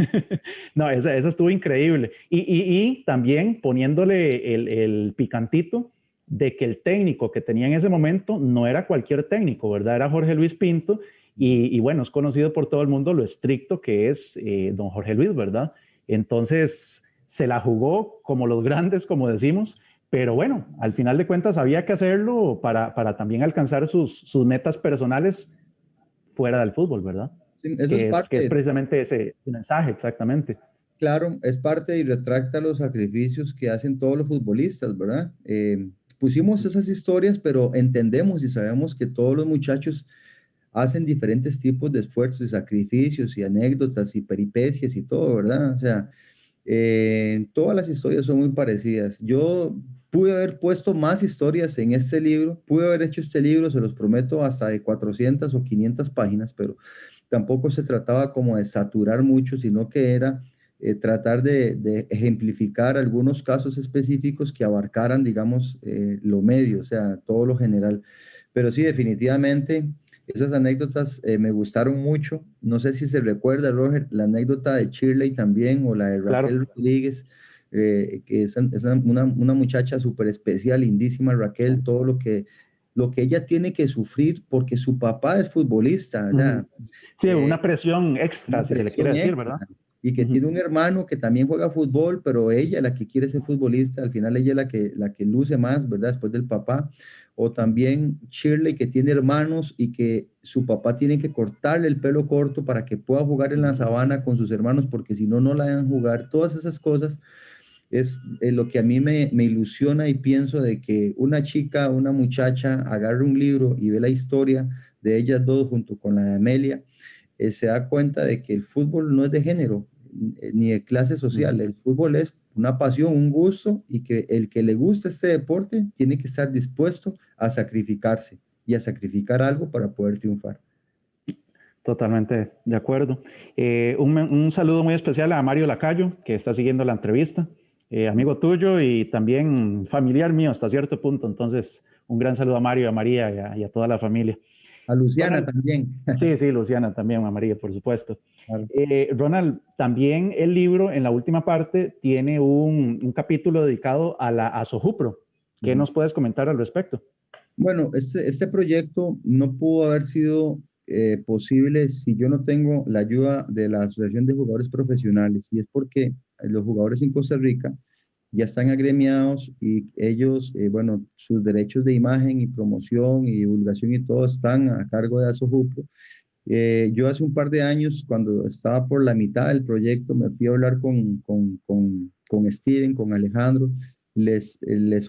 No, esa estuvo increíble. Y también poniéndole el picantito de que el técnico que tenía en ese momento no era cualquier técnico, ¿verdad? Era Jorge Luis Pinto. Y bueno, es conocido por todo el mundo lo estricto que es don Jorge Luis, ¿verdad? Entonces se la jugó como los grandes, como decimos, pero bueno, al final de cuentas había que hacerlo para también alcanzar sus metas personales fuera del fútbol, ¿verdad? Sí, eso es Que es parte. precisamente ese mensaje, exactamente. Claro, es parte y retracta los sacrificios que hacen todos los futbolistas, ¿verdad? Pusimos esas historias, pero entendemos y sabemos que todos los muchachos hacen diferentes tipos de esfuerzos y sacrificios y anécdotas y peripecias y todo, ¿verdad? O sea, todas las historias son muy parecidas. Yo pude haber puesto más historias en este libro, pude haber hecho este libro, se los prometo, hasta de 400 o 500 páginas, pero tampoco se trataba como de saturar mucho, sino que era tratar de ejemplificar algunos casos específicos que abarcaran, digamos, lo medio, o sea, todo lo general. Pero sí, definitivamente, esas anécdotas me gustaron mucho. No sé si se recuerda, Roger, la anécdota de Shirley también o la de Claro. Raquel Rodríguez, que es una muchacha súper especial, lindísima Raquel, todo lo que ella tiene que sufrir porque su papá es futbolista, o sea, Sí, eh, una presión extra, una si se le quiere presión decir, extra ¿verdad? y que tiene un hermano que también juega fútbol, pero ella la que quiere ser futbolista, al final ella es la que luce más, ¿verdad? Después del papá. O también Shirley que tiene hermanos y que su papá tiene que cortarle el pelo corto para que pueda jugar en la sabana con sus hermanos, porque si no, no la dejan jugar. Todas esas cosas es lo que a mí me ilusiona y pienso de que una chica, una muchacha agarre un libro y ve la historia de ellas dos junto con la de Amelia, se da cuenta de que el fútbol no es de género ni de clase social. El fútbol es una pasión, un gusto y que el que le gusta este deporte tiene que estar dispuesto a sacrificarse y a sacrificar algo para poder triunfar. Totalmente de acuerdo. Un saludo muy especial a Mario Lacayo, que está siguiendo la entrevista, amigo tuyo y también familiar mío hasta cierto punto. Entonces, un gran saludo a Mario, a María y a toda la familia. A Luciana Ronald, también. sí, sí, Luciana también, a María, por supuesto. Claro. Ronald, también el libro en la última parte tiene un capítulo dedicado a Sojupro. ¿Qué Ujú. nos puedes comentar al respecto? Bueno, este proyecto no pudo haber sido posible si yo no tengo la ayuda de la Asociación de Jugadores Profesionales, y es porque los jugadores en Costa Rica ya están agremiados y ellos, bueno, sus derechos de imagen y promoción y divulgación y todo están a cargo de Asojupro. Yo hace un par de años, cuando estaba por la mitad del proyecto, me fui a hablar con Steven, con Alejandro, les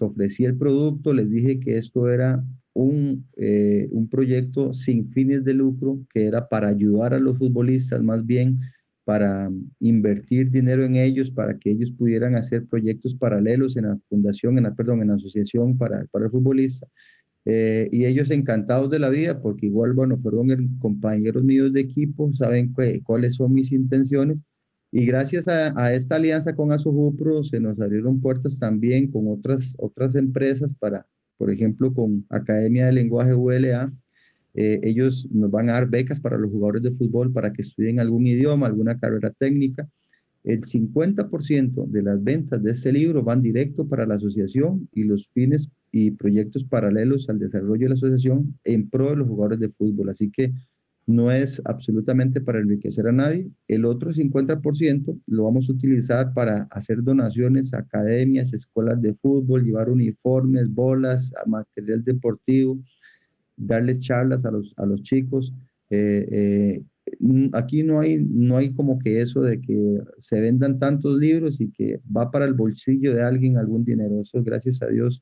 ofrecí el producto, les dije que esto era un proyecto sin fines de lucro, que era para ayudar a los futbolistas, más bien para invertir dinero en ellos, para que ellos pudieran hacer proyectos paralelos en la fundación, perdón, en la asociación para el futbolista. Y ellos encantados de la vida, porque igual, bueno, fueron compañeros míos de equipo, saben cuáles son mis intenciones. Y gracias a esta alianza con Asojupro se nos abrieron puertas también con otras empresas para, por ejemplo, con Academia de Lenguaje ULA. Ellos nos van a dar becas para los jugadores de fútbol para que estudien algún idioma, alguna carrera técnica. El 50% de las ventas de este libro van directo para la asociación y los fines y proyectos paralelos al desarrollo de la asociación en pro de los jugadores de fútbol. Así que no es absolutamente para enriquecer a nadie. El otro 50% lo vamos a utilizar para hacer donaciones a academias, escuelas de fútbol, llevar uniformes, bolas, material deportivo, darles charlas a los chicos. Eh, eh, Aquí no hay como que eso de que se vendan tantos libros y que va para el bolsillo de alguien algún dinero. Eso, gracias a Dios,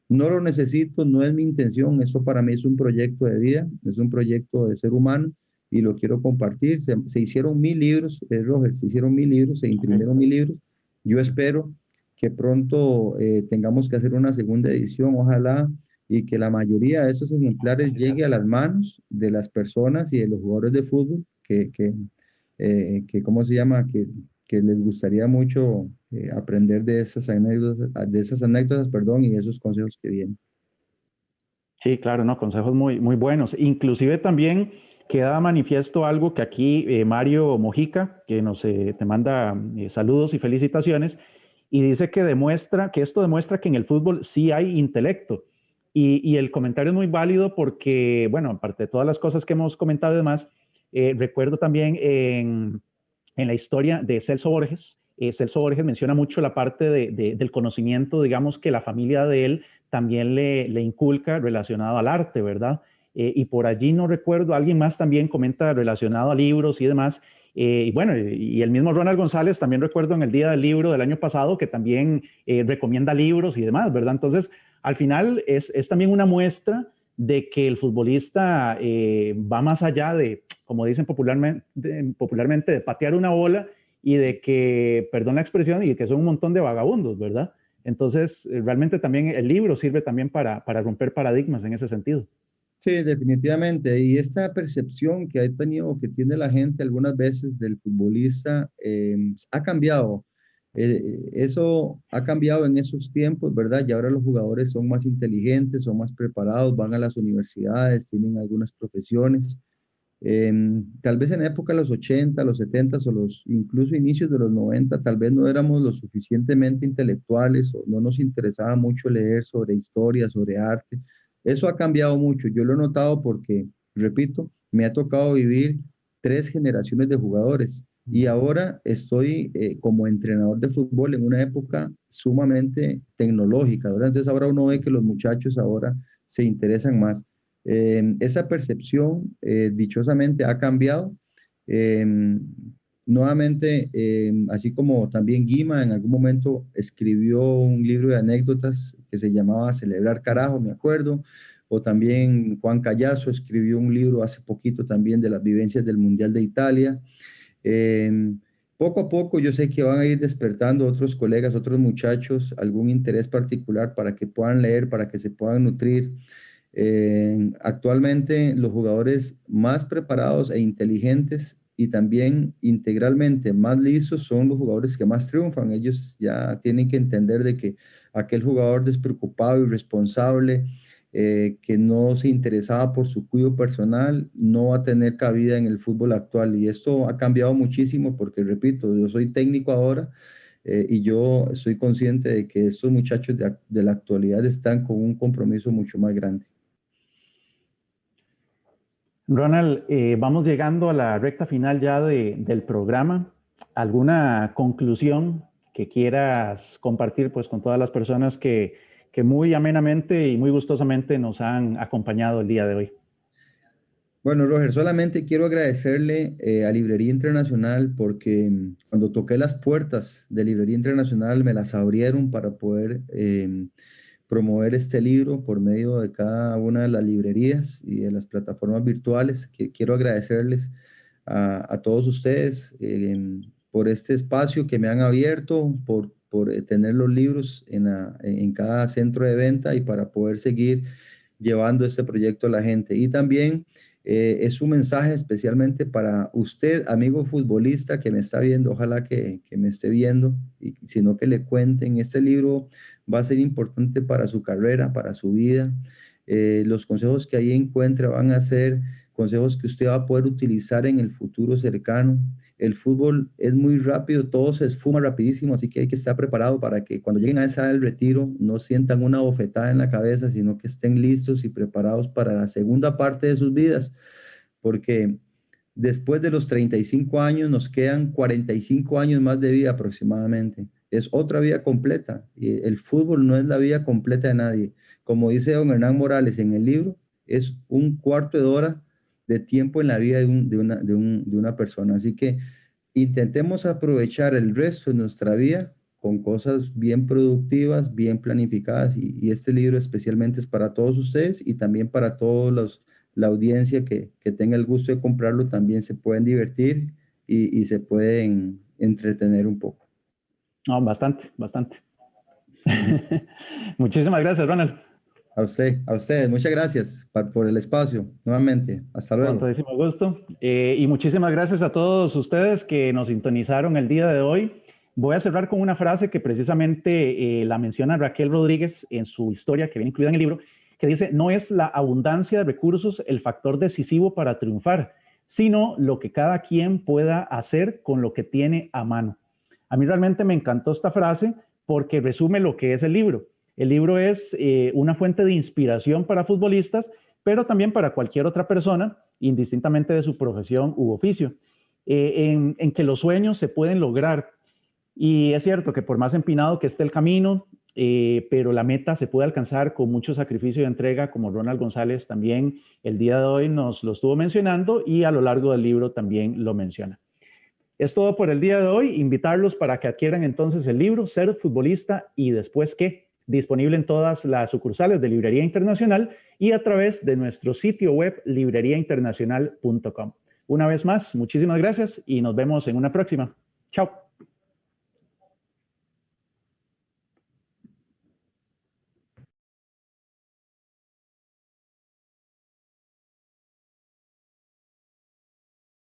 no lo necesito, no es mi intención. Eso para mí es un proyecto de vida, es un proyecto de ser humano y lo quiero compartir. Se hicieron 1000 libros, Roger, se hicieron 1000 libros, se Okay. imprimieron 1000 libros. Yo espero que pronto tengamos que hacer una segunda edición, ojalá, y que la mayoría de esos ejemplares llegue a las manos de las personas y de los jugadores de fútbol que ¿cómo se llama? Que les gustaría mucho aprender de esas anécdotas, perdón, y de esos consejos que vienen. Sí, claro, no, consejos muy, muy buenos. Inclusive también queda manifiesto algo que aquí Mario Mojica, que te manda saludos y felicitaciones, y dice que demuestra, que esto demuestra que en el fútbol sí hay intelecto. Y el comentario es muy válido porque, bueno, aparte de todas las cosas que hemos comentado y demás, recuerdo también en la historia de Celso Borges. Celso Borges menciona mucho la parte del conocimiento, digamos, que la familia de él también le inculca relacionado al arte, ¿verdad? Y por allí no recuerdo, alguien más también comenta relacionado a libros y demás. Y bueno, y el mismo Ronald González también recuerdo en el Día del Libro del año pasado que también recomienda libros y demás, ¿verdad? Entonces, al final es también una muestra de que el futbolista va más allá de, como dicen popularmente, de patear una bola y de que, perdón la expresión, y de que son un montón de vagabundos, ¿verdad? Entonces, realmente también el libro sirve también para romper paradigmas en ese sentido. Sí, definitivamente. Y esta percepción que ha tenido, que tiene la gente algunas veces del futbolista, ha cambiado. Eso ha cambiado en esos tiempos, ¿verdad? Y ahora los jugadores son más inteligentes, son más preparados, van a las universidades, tienen algunas profesiones. Tal vez en la época de los 80, los 70 o los incluso inicios de los 90, tal vez no éramos lo suficientemente intelectuales o no nos interesaba mucho leer sobre historia, sobre arte. Eso ha cambiado mucho. Yo lo he notado porque, repito, me ha tocado vivir 3 generaciones de jugadores y ahora estoy como entrenador de fútbol en una época sumamente tecnológica, ¿verdad? Entonces ahora uno ve que los muchachos ahora se interesan más. Esa percepción, dichosamente, ha cambiado. Eh, Nuevamente, así como también Guima en algún momento escribió un libro de anécdotas que se llamaba Celebrar Carajo, me acuerdo, o también Juan Callazo escribió un libro hace poquito también de las vivencias del Mundial de Italia. Eh, Poco a poco yo sé que van a ir despertando otros colegas, otros muchachos, algún interés particular para que puedan leer, para que se puedan nutrir. Actualmente los jugadores más preparados e inteligentes y también integralmente más listos son los jugadores que más triunfan. Ellos ya tienen que entender de que aquel jugador despreocupado y responsable que no se interesaba por su cuidado personal no va a tener cabida en el fútbol actual. Y esto ha cambiado muchísimo porque, repito, yo soy técnico ahora y yo soy consciente de que estos muchachos de la actualidad están con un compromiso mucho más grande. Ronald, vamos llegando a la recta final ya del programa. ¿Alguna conclusión que quieras compartir pues, con todas las personas que muy amenamente y muy gustosamente nos han acompañado el día de hoy? Bueno, Roger, solamente quiero agradecerle a Librería Internacional porque cuando toqué las puertas de Librería Internacional me las abrieron para poder promover este libro por medio de cada una de las librerías y de las plataformas virtuales. Que quiero agradecerles a todos ustedes por este espacio que me han abierto, por tener los libros en cada centro de venta y para poder seguir llevando este proyecto a la gente. Y también es un mensaje especialmente para usted, amigo futbolista que me está viendo, ojalá que me esté viendo, y sino que le cuenten, este libro va a ser importante para su carrera, para su vida. Los consejos que ahí encuentra van a ser consejos que usted va a poder utilizar en el futuro cercano. el fútbol es muy rápido, todo se esfuma rapidísimo, así que hay que estar preparado para que cuando lleguen a esa edad del retiro no sientan una bofetada en la cabeza, sino que estén listos y preparados para la segunda parte de sus vidas, porque después de los 35 años nos quedan 45 años más de vida aproximadamente. Es otra vida completa. Y el fútbol no es la vida completa de nadie. Como dice don Hernán Morales en el libro, es un cuarto de hora de tiempo en la vida de una persona. Así que intentemos aprovechar el resto de nuestra vida con cosas bien productivas, bien planificadas. Y este libro especialmente es para todos ustedes y también para todos la audiencia que tenga el gusto de comprarlo. También se pueden divertir y se pueden entretener un poco. No, bastante, bastante. Muchísimas gracias, Ronald. A ustedes, muchas gracias por el espacio, nuevamente. Hasta luego. Con todísimo gusto. Y muchísimas gracias a todos ustedes que nos sintonizaron el día de hoy. Voy a cerrar con una frase que precisamente la menciona Raquel Rodríguez en su historia que viene incluida en el libro, que dice: no es la abundancia de recursos el factor decisivo para triunfar, sino lo que cada quien pueda hacer con lo que tiene a mano. A mí realmente me encantó esta frase porque resume lo que es el libro. El libro es una fuente de inspiración para futbolistas, pero también para cualquier otra persona, indistintamente de su profesión u oficio, en que los sueños se pueden lograr. Y es cierto que por más empinado que esté el camino, pero la meta se puede alcanzar con mucho sacrificio y entrega, como Ronald González también el día de hoy nos lo estuvo mencionando y a lo largo del libro también lo menciona. Es todo por el día de hoy. Invitarlos para que adquieran entonces el libro Ser futbolista y después qué, disponible en todas las sucursales de Librería Internacional y a través de nuestro sitio web libreriainternacional.com. Una vez más, muchísimas gracias y nos vemos en una próxima. Chao.